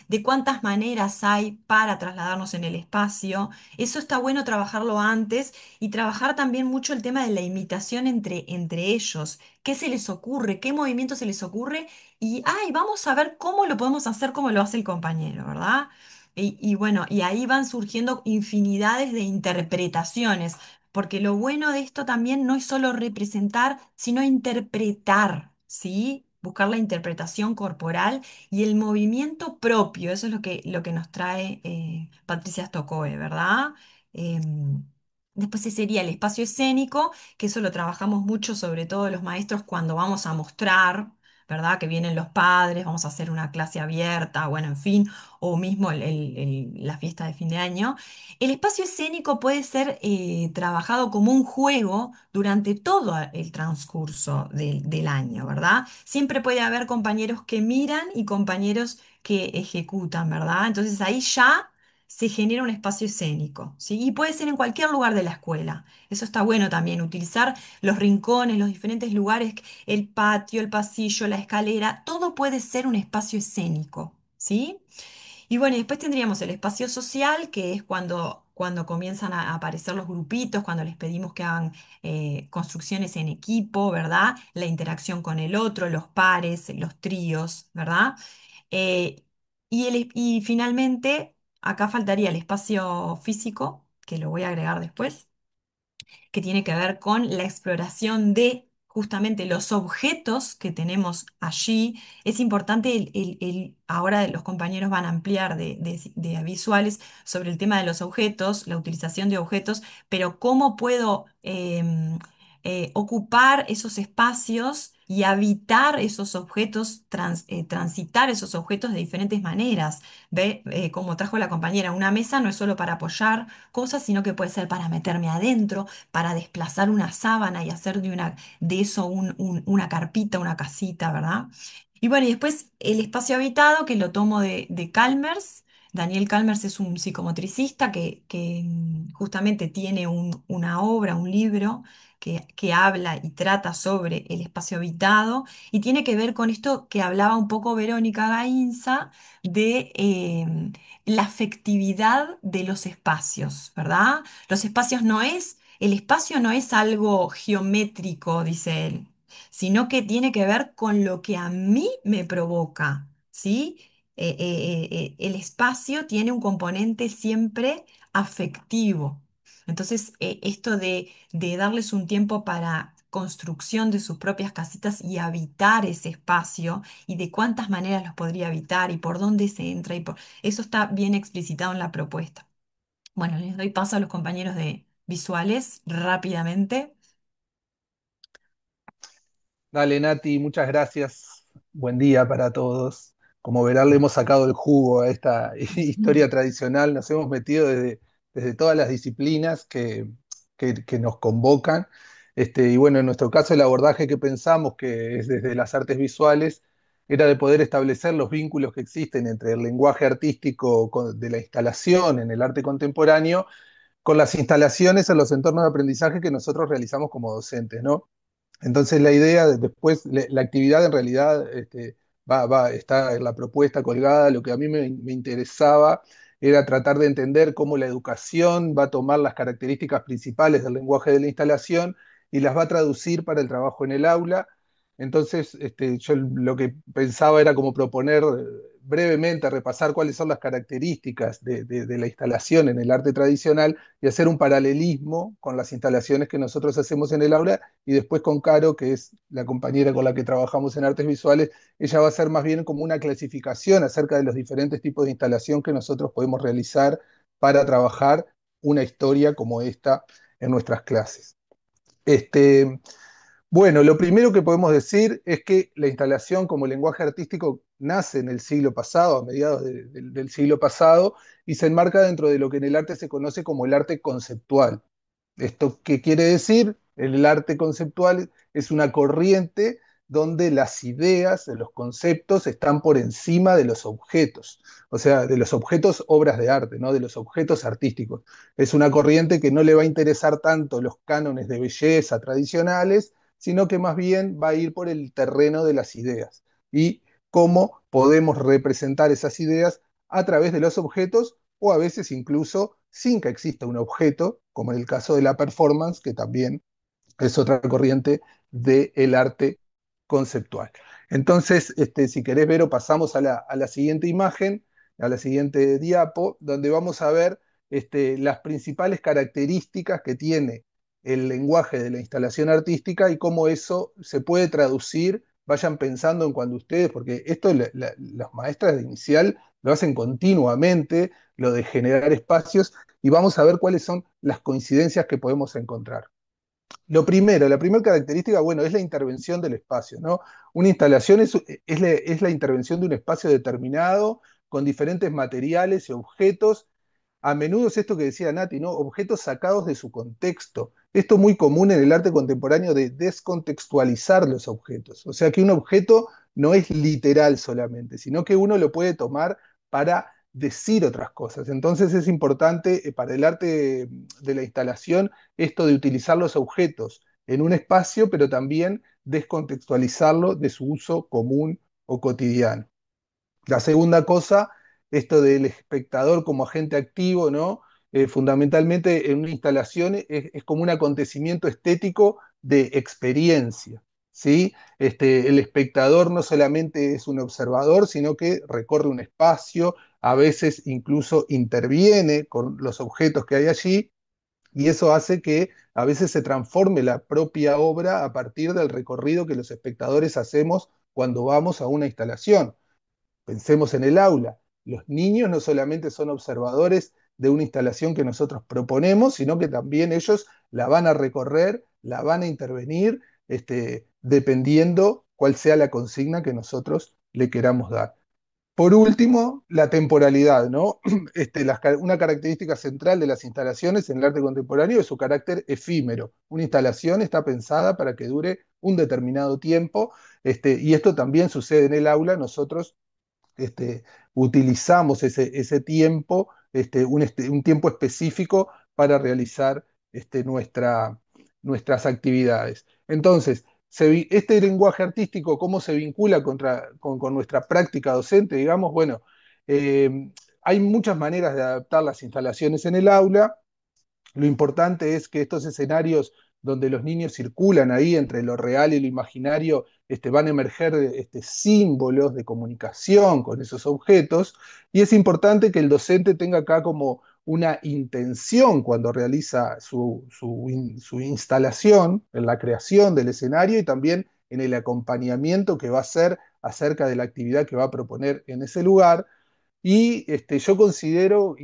De cuántas maneras hay para trasladarnos en el espacio. Eso está bueno trabajarlo antes y trabajar también mucho el tema de la imitación entre ellos. ¿Qué se les ocurre? ¿Qué movimiento se les ocurre? Y, ay, vamos a ver cómo lo podemos hacer como lo hace el compañero, ¿verdad? Y bueno, y ahí van surgiendo infinidades de interpretaciones. Porque lo bueno de esto también no es solo representar, sino interpretar, ¿sí? Buscar la interpretación corporal y el movimiento propio. Eso es lo que nos trae Patricia Stokoe, ¿verdad? Em, Después ese sería el espacio escénico, que eso lo trabajamos mucho, sobre todo los maestros, cuando vamos a mostrar, ¿verdad? Que vienen los padres, vamos a hacer una clase abierta, bueno, en fin, o mismo la fiesta de fin de año. El espacio escénico puede ser trabajado como un juego durante todo el transcurso del año, ¿verdad? Siempre puede haber compañeros que miran y compañeros que ejecutan, ¿verdad? Entonces ahí ya se genera un espacio escénico, ¿sí? Y puede ser en cualquier lugar de la escuela. Eso está bueno también, utilizar los rincones, los diferentes lugares, el patio, el pasillo, la escalera, todo puede ser un espacio escénico, ¿sí? Y bueno, y después tendríamos el espacio social, que es cuando comienzan a aparecer los grupitos, cuando les pedimos que hagan construcciones en equipo, ¿verdad? La interacción con el otro, los pares, los tríos, ¿verdad? Eh, y finalmente, acá faltaría el espacio físico, que lo voy a agregar después que tiene que ver con la exploración de justamente los objetos que tenemos allí. Es importante, ahora los compañeros van a ampliar de visuales sobre el tema de los objetos, la utilización de objetos, pero cómo puedo ocupar esos espacios y habitar esos objetos, transitar esos objetos de diferentes maneras. ¿Ve? Como trajo la compañera, una mesa no es solo para apoyar cosas, sino que puede ser para meterme adentro, para desplazar una sábana y hacer de eso una carpita, una casita, ¿verdad? Y bueno, y después el espacio habitado, que lo tomo de Calmers. Daniel Calmers es un psicomotricista que justamente tiene una obra, un libro que habla y trata sobre el espacio habitado y tiene que ver con esto que hablaba un poco Verónica Gainza de la afectividad de los espacios, ¿verdad? El espacio no es algo geométrico, dice él, sino que tiene que ver con lo que a mí me provoca, ¿sí? El espacio tiene un componente siempre afectivo. Entonces, esto de darles un tiempo para construcción de sus propias casitas y habitar ese espacio y de cuántas maneras los podría habitar y por dónde se entra eso está bien explicitado en la propuesta. Bueno, les doy paso a los compañeros de visuales rápidamente. Dale, Nati, muchas gracias. Buen día para todos. Como verán, le hemos sacado el jugo a esta historia tradicional. Nos hemos metido desde todas las disciplinas que nos convocan. Y bueno, en nuestro caso, el abordaje que pensamos, que es desde las artes visuales, era de poder establecer los vínculos que existen entre el lenguaje artístico de la instalación en el arte contemporáneo con las instalaciones en los entornos de aprendizaje que nosotros realizamos como docentes, ¿no? Entonces la idea, después, la actividad en realidad está en la propuesta colgada. Lo que a mí me interesaba era tratar de entender cómo la educación va a tomar las características principales del lenguaje de la instalación y las va a traducir para el trabajo en el aula. Entonces, yo lo que pensaba era como proponer brevemente, repasar cuáles son las características de la instalación en el arte tradicional y hacer un paralelismo con las instalaciones que nosotros hacemos en el aula, y después con Caro, que es la compañera con la que trabajamos en artes visuales, ella va a hacer más bien como una clasificación acerca de los diferentes tipos de instalación que nosotros podemos realizar para trabajar una historia como esta en nuestras clases. Bueno, lo primero que podemos decir es que la instalación como lenguaje artístico nace en el siglo pasado, a mediados del siglo pasado, y se enmarca dentro de lo que en el arte se conoce como el arte conceptual. ¿Esto qué quiere decir? El arte conceptual es una corriente donde las ideas, los conceptos están por encima de los objetos, o sea, de los objetos obras de arte, ¿no? De los objetos artísticos. Es una corriente que no le va a interesar tanto los cánones de belleza tradicionales, sino que más bien va a ir por el terreno de las ideas y cómo podemos representar esas ideas a través de los objetos, o a veces incluso sin que exista un objeto, como en el caso de la performance, que también es otra corriente del arte conceptual. Entonces, si querés, Vero, pasamos a la siguiente imagen, a la siguiente diapo, donde vamos a ver las principales características que tiene el lenguaje de la instalación artística y cómo eso se puede traducir. Vayan pensando en cuando ustedes, porque esto las maestras de inicial lo hacen continuamente, lo de generar espacios, y vamos a ver cuáles son las coincidencias que podemos encontrar. Lo primero, la primera característica, bueno, es la intervención del espacio, ¿no? Una instalación es la intervención de un espacio determinado con diferentes materiales y objetos. A menudo es esto que decía Nati, ¿no? Objetos sacados de su contexto. Esto es muy común en el arte contemporáneo, de descontextualizar los objetos. O sea que un objeto no es literal solamente, sino que uno lo puede tomar para decir otras cosas. Entonces es importante para el arte de la instalación esto de utilizar los objetos en un espacio, pero también descontextualizarlo de su uso común o cotidiano. La segunda cosa, esto del espectador como agente activo, ¿no? Fundamentalmente en una instalación es como un acontecimiento estético de experiencia, ¿sí? El espectador no solamente es un observador, sino que recorre un espacio, a veces incluso interviene con los objetos que hay allí, y eso hace que a veces se transforme la propia obra a partir del recorrido que los espectadores hacemos cuando vamos a una instalación. Pensemos en el aula. Los niños no solamente son observadores de una instalación que nosotros proponemos, sino que también ellos la van a recorrer, la van a intervenir, dependiendo cuál sea la consigna que nosotros le queramos dar. Por último, la temporalidad, ¿no? Una característica central de las instalaciones en el arte contemporáneo es su carácter efímero. Una instalación está pensada para que dure un determinado tiempo, y esto también sucede en el aula. Nosotros utilizamos ese tiempo, un tiempo específico para realizar nuestras actividades. Entonces, este lenguaje artístico, ¿cómo se vincula con nuestra práctica docente? Digamos, bueno, hay muchas maneras de adaptar las instalaciones en el aula. Lo importante es que estos escenarios donde los niños circulan ahí entre lo real y lo imaginario, van a emerger símbolos de comunicación con esos objetos, y es importante que el docente tenga acá como una intención cuando realiza su instalación, en la creación del escenario y también en el acompañamiento que va a hacer acerca de la actividad que va a proponer en ese lugar. Y yo considero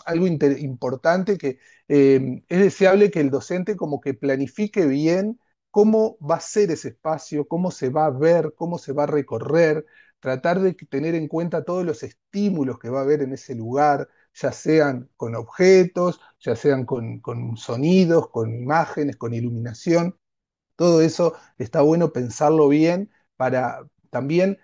algo importante, que es deseable que el docente como que planifique bien cómo va a ser ese espacio, cómo se va a ver, cómo se va a recorrer, tratar de tener en cuenta todos los estímulos que va a haber en ese lugar, ya sean con objetos, ya sean con sonidos, con imágenes, con iluminación. Todo eso está bueno pensarlo bien para también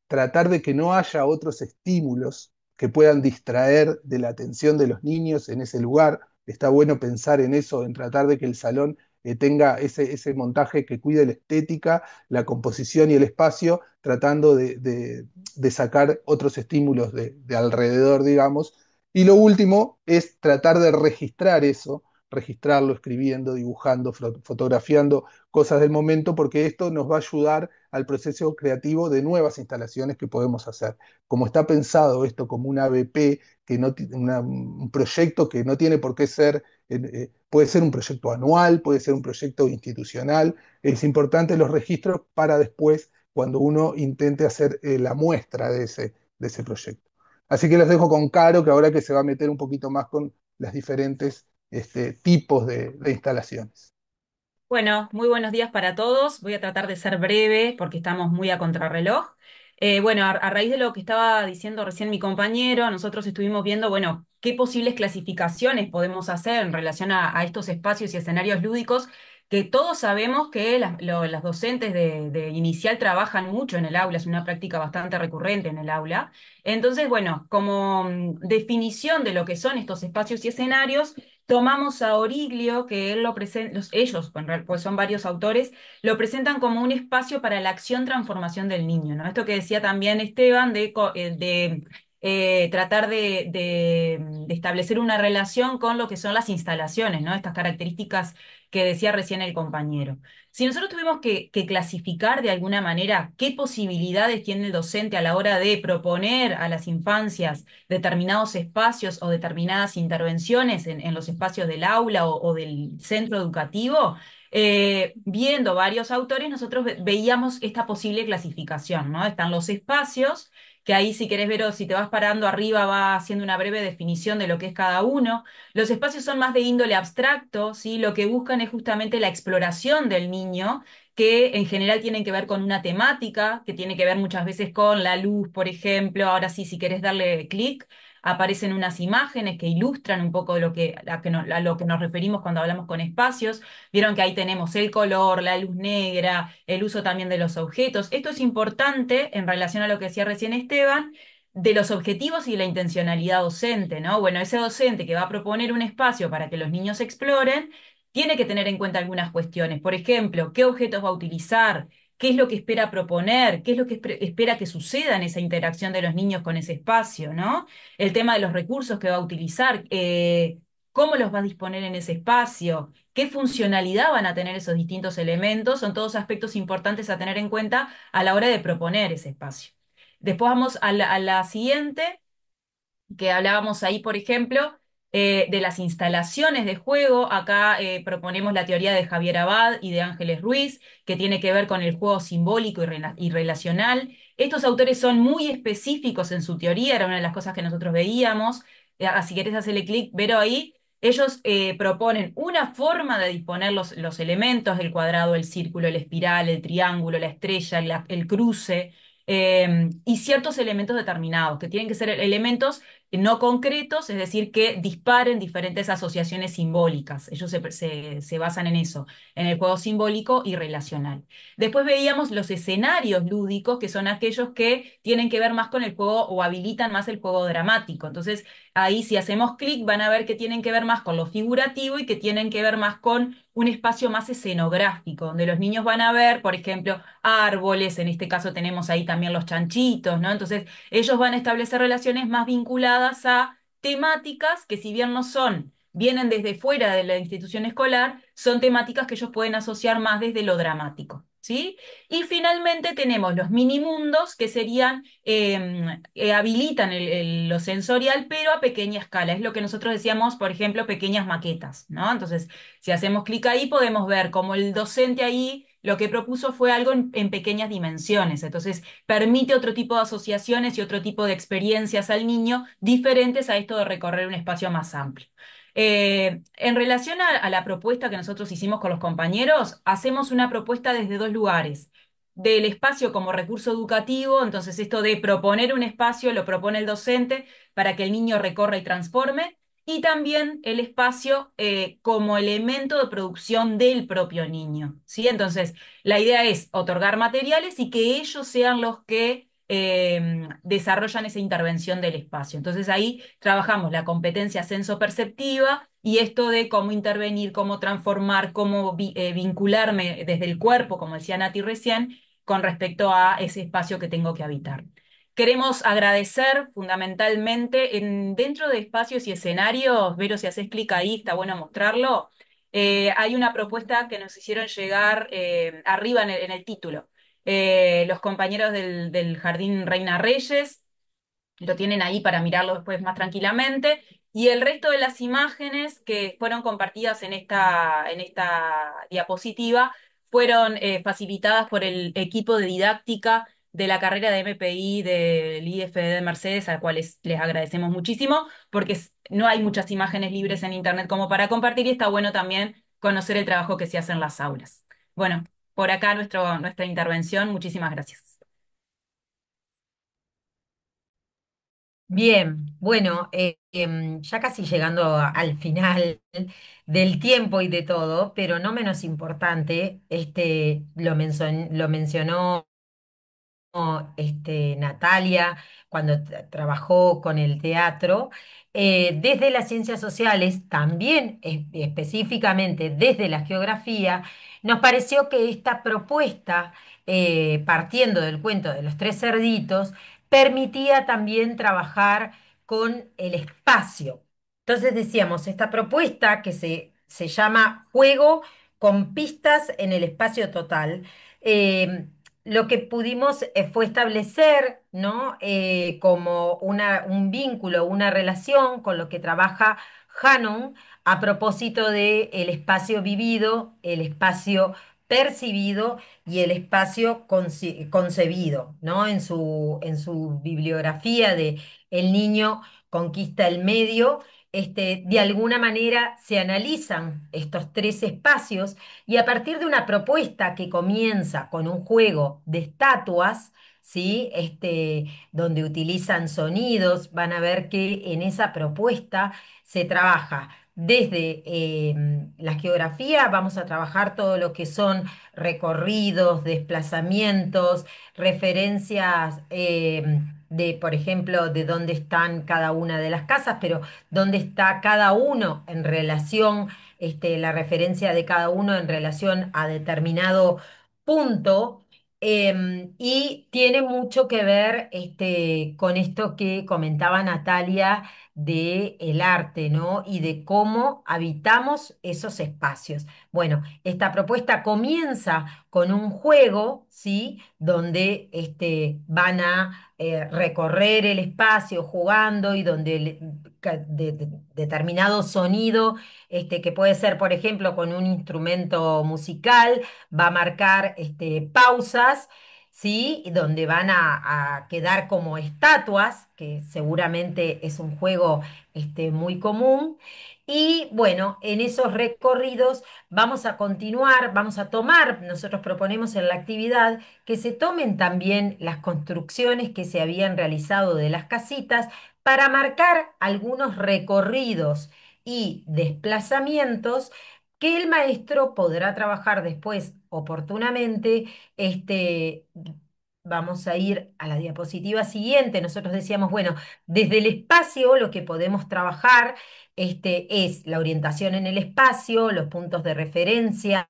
tratar de que no haya otros estímulos que puedan distraer de la atención de los niños en ese lugar. Está bueno pensar en eso, en tratar de que el salón tenga ese montaje que cuide la estética, la composición y el espacio, tratando de sacar otros estímulos de alrededor, digamos. Y lo último es tratar de registrar eso, registrarlo escribiendo, dibujando, fotografiando cosas del momento, porque esto nos va a ayudar al proceso creativo de nuevas instalaciones que podemos hacer. Como está pensado esto como una ABP, que no, un proyecto que no tiene por qué ser, puede ser un proyecto anual, puede ser un proyecto institucional, es importante los registros para después, cuando uno intente hacer la muestra de ese proyecto. Así que los dejo con Caro, que ahora que se va a meter un poquito más con las diferentes tipos de instalaciones. Bueno, muy buenos días para todos. Voy a tratar de ser breve porque estamos muy a contrarreloj. Bueno, a raíz de lo que estaba diciendo recién mi compañero, nosotros estuvimos viendo, bueno, qué posibles clasificaciones podemos hacer en relación a estos espacios y escenarios lúdicos que todos sabemos que las docentes de inicial trabajan mucho en el aula, es una práctica bastante recurrente en el aula. Entonces, bueno, como definición de lo que son estos espacios y escenarios, tomamos a Origlio, que él lo presenta, ellos, pues son varios autores, lo presentan como un espacio para la acción-transformación del niño, ¿no? Esto que decía también Esteban de tratar de establecer una relación con lo que son las instalaciones, ¿no? Estas características que decía recién el compañero. Si nosotros tuvimos que clasificar de alguna manera qué posibilidades tiene el docente a la hora de proponer a las infancias determinados espacios o determinadas intervenciones en los espacios del aula o del centro educativo, viendo varios autores, nosotros veíamos esta posible clasificación, ¿no? Están los espacios, que ahí si querés ver o si te vas parando arriba va haciendo una breve definición de lo que es cada uno. Los espacios son más de índole abstracto, ¿sí? Lo que buscan es justamente la exploración del niño, que en general tienen que ver con una temática, que tiene que ver muchas veces con la luz, por ejemplo. Ahora sí, si querés darle clic, aparecen unas imágenes que ilustran un poco a lo que nos referimos cuando hablamos con espacios. Vieron que ahí tenemos el color, la luz negra, el uso también de los objetos. Esto es importante en relación a lo que decía recién Esteban, de los objetivos y la intencionalidad docente, ¿no? Bueno, ese docente que va a proponer un espacio para que los niños exploren, tiene que tener en cuenta algunas cuestiones. Por ejemplo, ¿qué objetos va a utilizar? ¿Qué es lo que espera proponer? ¿Qué es lo que espera que suceda en esa interacción de los niños con ese espacio, ¿no? El tema de los recursos que va a utilizar, cómo los va a disponer en ese espacio, qué funcionalidad van a tener esos distintos elementos, son todos aspectos importantes a tener en cuenta a la hora de proponer ese espacio. Después vamos a la siguiente, que hablábamos ahí, por ejemplo, de las instalaciones de juego. Acá proponemos la teoría de Javier Abad y de Ángeles Ruiz, que tiene que ver con el juego simbólico y relacional. Estos autores son muy específicos en su teoría, era una de las cosas que nosotros veíamos. Si querés hacerle clic, Vero ahí. Ellos proponen una forma de disponer los elementos, el cuadrado, el círculo, el espiral, el triángulo, la estrella, el cruce, y ciertos elementos determinados, que tienen que ser elementos no concretos, es decir, que disparen diferentes asociaciones simbólicas. Ellos se basan en eso, en el juego simbólico y relacional. Después veíamos los escenarios lúdicos, que son aquellos que tienen que ver más con el juego o habilitan más el juego dramático. Entonces, ahí si hacemos clic van a ver que tienen que ver más con lo figurativo y que tienen que ver más con un espacio más escenográfico, donde los niños van a ver, por ejemplo, árboles, en este caso tenemos ahí también los chanchitos, ¿no? Entonces, ellos van a establecer relaciones más vinculadas a temáticas que si bien no son, vienen desde fuera de la institución escolar, son temáticas que ellos pueden asociar más desde lo dramático, ¿sí? Y finalmente tenemos los minimundos, que serían, habilitan lo sensorial, pero a pequeña escala. Es lo que nosotros decíamos, por ejemplo, pequeñas maquetas, ¿no? Entonces, si hacemos clic ahí, podemos ver cómo el docente ahí lo que propuso fue algo en pequeñas dimensiones. Entonces, permite otro tipo de asociaciones y otro tipo de experiencias al niño diferentes a esto de recorrer un espacio más amplio. En relación a la propuesta que nosotros hicimos con los compañeros, hacemos una propuesta desde dos lugares. Del espacio como recurso educativo, entonces esto de proponer un espacio lo propone el docente para que el niño recorra y transforme, y también el espacio como elemento de producción del propio niño, ¿sí? Entonces, la idea es otorgar materiales y que ellos sean los que desarrollan esa intervención del espacio. Entonces ahí trabajamos la competencia sensoperceptiva y esto de cómo intervenir, cómo transformar, cómo vincularme desde el cuerpo, como decía Nati recién, con respecto a ese espacio que tengo que habitar. Queremos agradecer fundamentalmente dentro de espacios y escenarios, Vero, si haces clic ahí, está bueno mostrarlo. Hay una propuesta que nos hicieron llegar arriba en el título. Los compañeros del Jardín Reina Reyes lo tienen ahí para mirarlo después más tranquilamente. Y el resto de las imágenes que fueron compartidas en esta diapositiva fueron facilitadas por el equipo de didáctica de la carrera de MPI del IFD de Mercedes, a cuales les agradecemos muchísimo, porque no hay muchas imágenes libres en Internet como para compartir y está bueno también conocer el trabajo que se hace en las aulas. Bueno, por acá nuestra intervención. Muchísimas gracias. Bien, bueno, ya casi llegando al final del tiempo y de todo, pero no menos importante, lo mencionó Natalia cuando trabajó con el teatro. Desde las ciencias sociales, también específicamente desde la geografía, nos pareció que esta propuesta, partiendo del cuento de los tres cerditos, permitía también trabajar con el espacio. Entonces decíamos, esta propuesta que se llama Juego con pistas en el espacio total, eh, lo que pudimos fue establecer, ¿no? Como un vínculo, una relación con lo que trabaja Hanon a propósito de el espacio vivido, el espacio percibido y el espacio concebido, ¿no? En su bibliografía de El niño conquista el medio, de alguna manera se analizan estos tres espacios y a partir de una propuesta que comienza con un juego de estatuas, ¿sí? Donde utilizan sonidos, van a ver que en esa propuesta se trabaja desde la geografía, vamos a trabajar todo lo que son recorridos, desplazamientos, referencias por ejemplo, de dónde están cada una de las casas, pero dónde está cada uno en relación, la referencia de cada uno en relación a determinado punto. Y tiene mucho que ver con esto que comentaba Natalia de el arte, ¿no? Y de cómo habitamos esos espacios. Bueno, esta propuesta comienza con un juego, ¿sí? Donde van a recorrer el espacio jugando y donde determinado sonido, que puede ser, por ejemplo, con un instrumento musical, va a marcar pausas. ¿Sí? Y donde van a quedar como estatuas, que seguramente es un juego muy común. Y bueno, en esos recorridos vamos a continuar, vamos a tomar, nosotros proponemos en la actividad que se tomen también las construcciones que se habían realizado de las casitas para marcar algunos recorridos y desplazamientos que el maestro podrá trabajar después oportunamente. Vamos a ir a la diapositiva siguiente. Nosotros decíamos, bueno, desde el espacio lo que podemos trabajar es la orientación en el espacio, los puntos de referencia,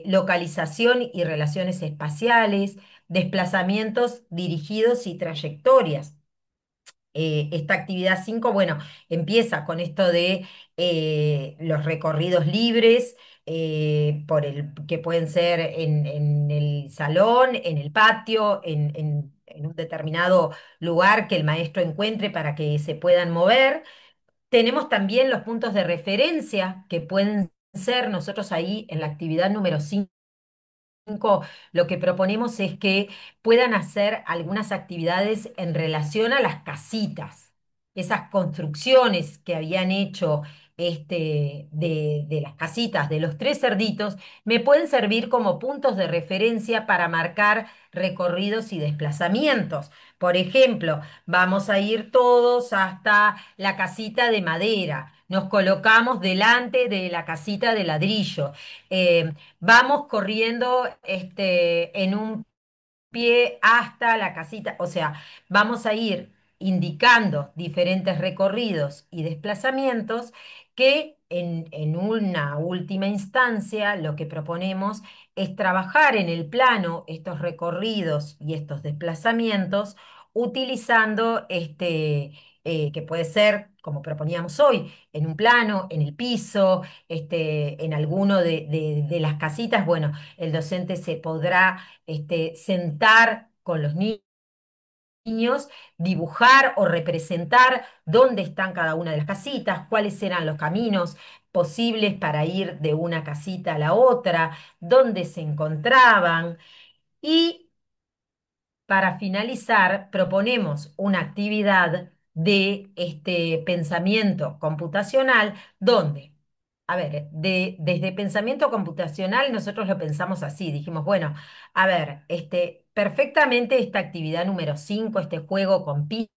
localización y relaciones espaciales, desplazamientos dirigidos y trayectorias. Esta actividad 5 bueno, empieza con esto de los recorridos libres, que pueden ser en el salón, en el patio, en un determinado lugar que el maestro encuentre para que se puedan mover. Tenemos también los puntos de referencia que pueden ser, nosotros ahí en la actividad número 5 lo que proponemos es que puedan hacer algunas actividades en relación a las casitas. esas construcciones que habían hecho de las casitas de los tres cerditos, me pueden servir como puntos de referencia para marcar recorridos y desplazamientos. Por ejemplo, vamos a ir todos hasta la casita de madera. Nos colocamos delante de la casita de ladrillo. Vamos corriendo en un pie hasta la casita. O sea, vamos a ir indicando diferentes recorridos y desplazamientos que en una última instancia lo que proponemos es trabajar en el plano estos recorridos y estos desplazamientos utilizando que puede ser, como proponíamos hoy, en un plano, en el piso, en alguno de las casitas. Bueno, el docente se podrá sentar con los niños, dibujar o representar dónde están cada una de las casitas, cuáles eran los caminos posibles para ir de una casita a la otra, dónde se encontraban. Y para finalizar, proponemos una actividad de pensamiento computacional donde, a ver, desde pensamiento computacional nosotros lo pensamos así, dijimos, bueno, a ver, perfectamente esta actividad número 5, este juego con pistas,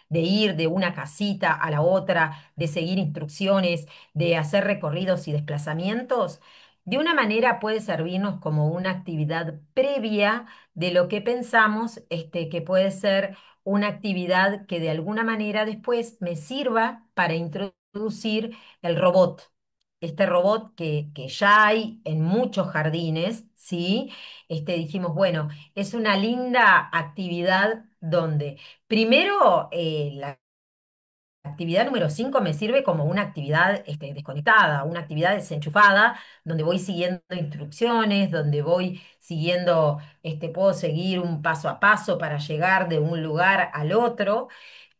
de ir de una casita a la otra, de seguir instrucciones, de hacer recorridos y desplazamientos, de una manera puede servirnos como una actividad previa de lo que pensamos, que puede ser una actividad que de alguna manera después me sirva para introducir el robot. Este robot que ya hay en muchos jardines, ¿sí? Dijimos, bueno, es una linda actividad donde primero, la actividad número 5 me sirve como una actividad desconectada, una actividad desenchufada, donde voy siguiendo instrucciones, donde voy siguiendo, puedo seguir un paso a paso para llegar de un lugar al otro.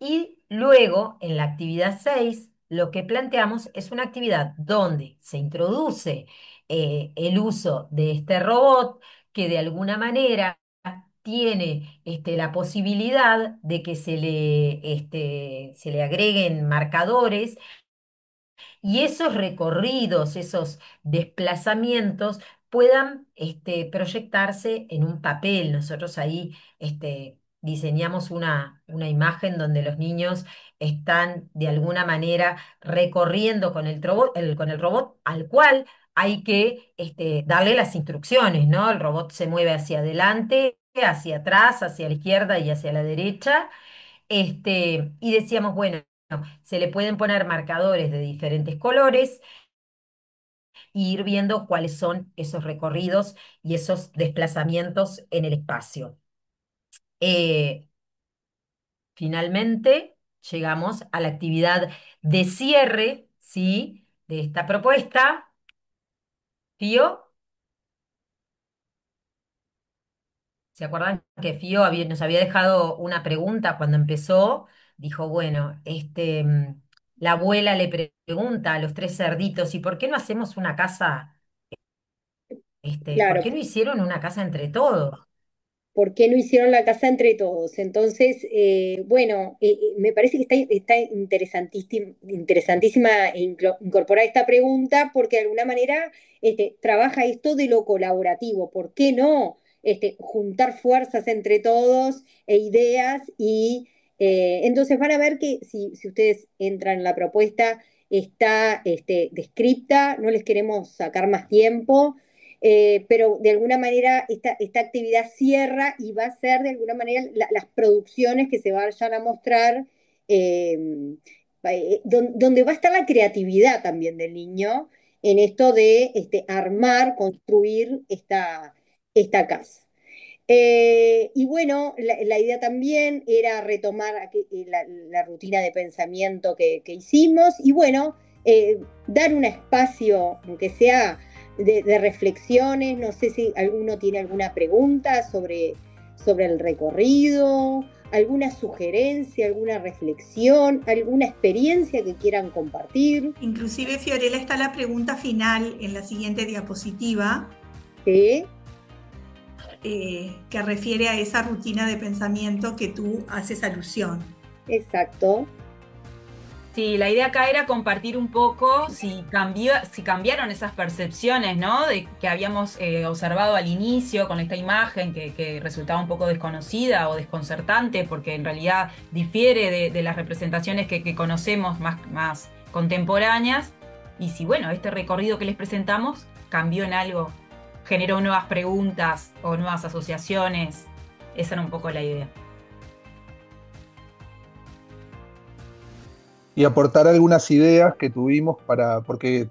Y luego, en la actividad 6 lo que planteamos es una actividad donde se introduce el uso de este robot que de alguna manera tiene la posibilidad de que se le agreguen marcadores y esos recorridos, esos desplazamientos puedan proyectarse en un papel. Nosotros ahí diseñamos una imagen donde los niños están de alguna manera recorriendo con con el robot al cual hay que darle las instrucciones, ¿no? El robot se mueve hacia adelante, hacia atrás, hacia la izquierda y hacia la derecha. Y decíamos, bueno, se le pueden poner marcadores de diferentes colores e ir viendo cuáles son esos recorridos y esos desplazamientos en el espacio. Eh, Finalmente, llegamos a la actividad de cierre, ¿sí? De esta propuesta. Fío, ¿se acuerdan que Fío nos había dejado una pregunta cuando empezó? Dijo, bueno, la abuela le pregunta a los tres cerditos, ¿y por qué no hacemos una casa? ¿Por Claro, qué no hicieron una casa entre todos? ¿por qué no hicieron la casa entre todos? Entonces, bueno, me parece que está interesantísima incorporar esta pregunta porque de alguna manera trabaja esto de lo colaborativo. ¿Por qué no juntar fuerzas entre todos e ideas? Y entonces van a ver que si ustedes entran en la propuesta, está descripta, no les queremos sacar más tiempo, pero de alguna manera esta actividad cierra y va a ser de alguna manera las producciones que se vayan a mostrar, donde va a estar la creatividad también del niño en esto de armar, construir esta casa. Y bueno, la idea también era retomar la rutina de pensamiento que hicimos y bueno, dar un espacio, aunque sea de reflexiones. No sé si alguno tiene alguna pregunta sobre el recorrido, alguna sugerencia, alguna reflexión, alguna experiencia que quieran compartir. Inclusive, Fiorella, está la pregunta final en la siguiente diapositiva. ¿Sí? Que refiere a esa rutina de pensamiento que tú haces alusión. Exacto. Sí, la idea acá era compartir un poco si cambiaron esas percepciones, ¿no? De que habíamos observado al inicio con esta imagen que resultaba un poco desconocida o desconcertante, porque en realidad difiere de las representaciones que conocemos más contemporáneas. Y si, bueno, este recorrido que les presentamos cambió en algo, generó nuevas preguntas o nuevas asociaciones. Esa era un poco la idea. Y aportar algunas ideas que tuvimos porque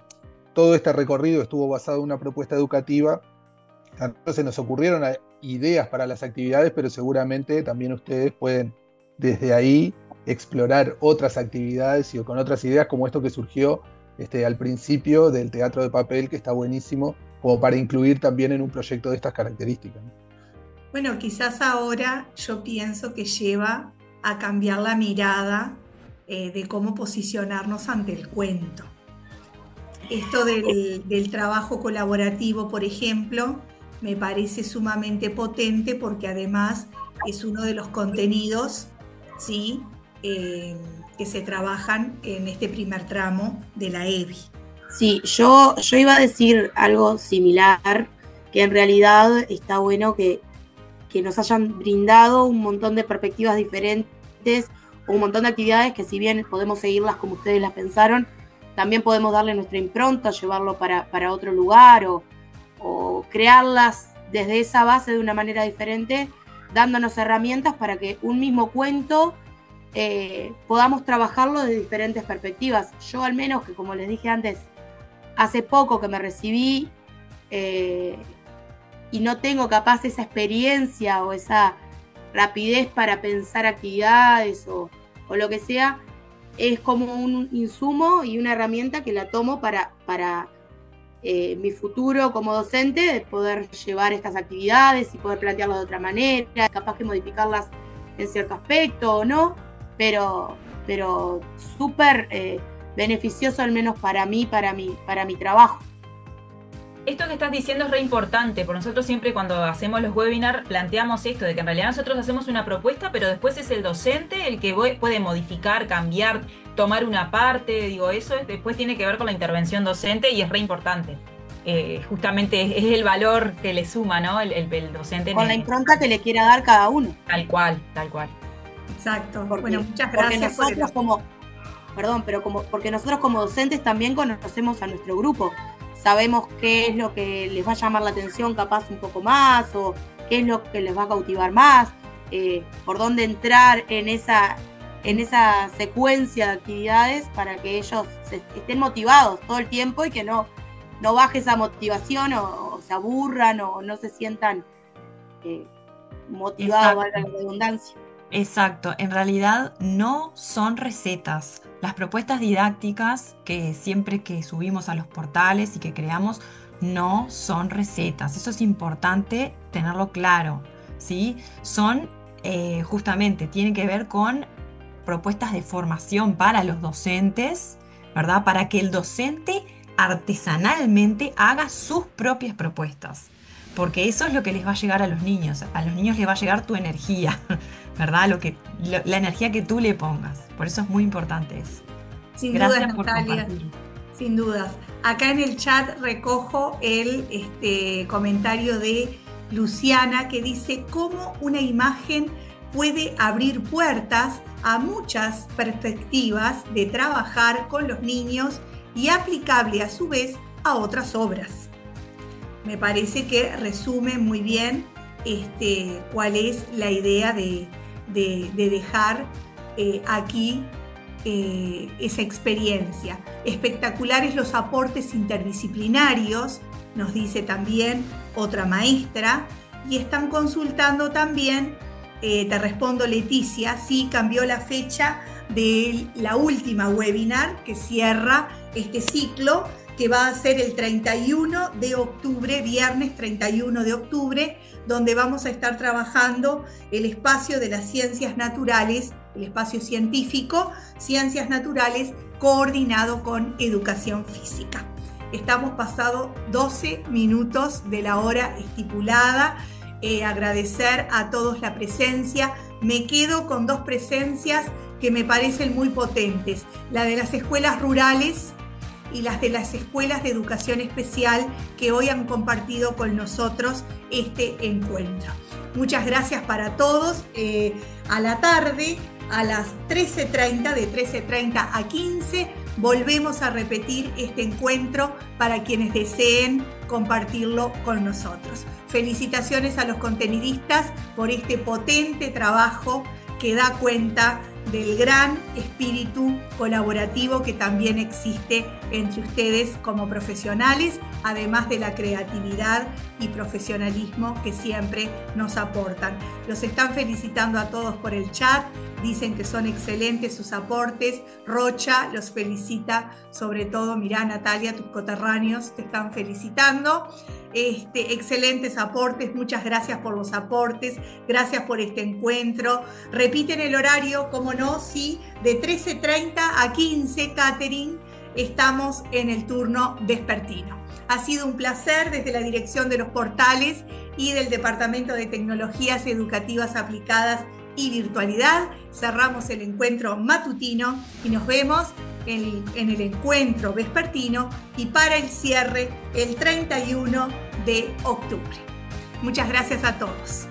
todo este recorrido estuvo basado en una propuesta educativa. A nosotros se nos ocurrieron ideas para las actividades, pero seguramente también ustedes pueden desde ahí explorar otras actividades y con otras ideas como esto que surgió al principio del teatro de papel, que está buenísimo, como para incluir también en un proyecto de estas características. Bueno, quizás ahora yo pienso que lleva a cambiar la mirada de cómo posicionarnos ante el cuento. Esto del trabajo colaborativo, por ejemplo, me parece sumamente potente porque además es uno de los contenidos, ¿sí? Que se trabajan en este primer tramo de la EBI. Sí, yo iba a decir algo similar, que en realidad está bueno que nos hayan brindado un montón de perspectivas diferentes, un montón de actividades que si bien podemos seguirlas como ustedes las pensaron, también podemos darle nuestra impronta, llevarlo para otro lugar o crearlas desde esa base de una manera diferente, dándonos herramientas para que un mismo cuento podamos trabajarlo de diferentes perspectivas. Yo al menos, que como les dije antes, hace poco que me recibí y no tengo capaz esa experiencia o esa rapidez para pensar actividades o lo que sea, es como un insumo y una herramienta que la tomo para mi futuro como docente, de poder llevar estas actividades y poder plantearlas de otra manera, capaz que modificarlas en cierto aspecto o no, pero súper beneficioso al menos para mí, para mi trabajo. Esto que estás diciendo es re importante, porque nosotros siempre cuando hacemos los webinars planteamos esto, de que en realidad nosotros hacemos una propuesta, pero después es el docente el que puede modificar, cambiar, tomar una parte, digo, eso después tiene que ver con la intervención docente y es re importante. Justamente es el valor que le suma, ¿no? El docente. Con la impronta que le quiera dar cada uno. Tal cual, tal cual. Exacto. Bueno, muchas gracias. Porque nosotros como docentes también conocemos a nuestro grupo. Sabemos qué es lo que les va a llamar la atención capaz un poco más, o qué es lo que les va a cautivar más, por dónde entrar en esa secuencia de actividades para que ellos estén motivados todo el tiempo y que no baje esa motivación o se aburran o no se sientan motivados, valga la redundancia. Exacto, en realidad no son recetas. Las propuestas didácticas que siempre que subimos a los portales y que creamos no son recetas. Eso es importante tenerlo claro, ¿sí? Son justamente, tienen que ver con propuestas de formación para los docentes, ¿verdad? Para que el docente artesanalmente haga sus propias propuestas. Porque eso es lo que les va a llegar a los niños. A los niños les va a llegar tu energía, ¿verdad? La energía que tú le pongas. Por eso es muy importante eso. Sin dudas, Natalia. Sin dudas. Acá en el chat recojo el comentario de Luciana que dice cómo una imagen puede abrir puertas a muchas perspectivas de trabajar con los niños y aplicable a su vez a otras obras. Me parece que resume muy bien cuál es la idea de dejar aquí esa experiencia. Espectaculares los aportes interdisciplinarios, nos dice también otra maestra, y están consultando también, te respondo Leticia, sí, cambió la fecha de la última webinar que cierra este ciclo, que va a ser el 31 de octubre, viernes 31 de octubre, donde vamos a estar trabajando el espacio de las ciencias naturales, el espacio científico, ciencias naturales, coordinado con educación física. Estamos pasado 12 minutos de la hora estipulada. Agradecer a todos la presencia. Me quedo con dos presencias que me parecen muy potentes, la de las escuelas rurales y las de las escuelas de educación especial que hoy han compartido con nosotros este encuentro. Muchas gracias para todos. A la tarde, a las 13:30, de 13:30 a 15, volvemos a repetir este encuentro para quienes deseen compartirlo con nosotros. Felicitaciones a los contenidistas por este potente trabajo que da cuenta del gran espíritu colaborativo que también existe entre ustedes como profesionales, además de la creatividad y profesionalismo que siempre nos aportan. Los están felicitando a todos por el chat, dicen que son excelentes sus aportes. Rocha los felicita, sobre todo, mirá Natalia, tus coterráneos te están felicitando. Excelentes aportes, muchas gracias por los aportes, gracias por este encuentro. Repiten el horario, como no, sí, de 13:30 a 15, Catherine, estamos en el turno vespertino. Ha sido un placer desde la dirección de los portales y del Departamento de Tecnologías Educativas Aplicadas y Virtualidad. Cerramos el encuentro matutino y nos vemos en el encuentro vespertino y para el cierre el 31 de octubre. Muchas gracias a todos.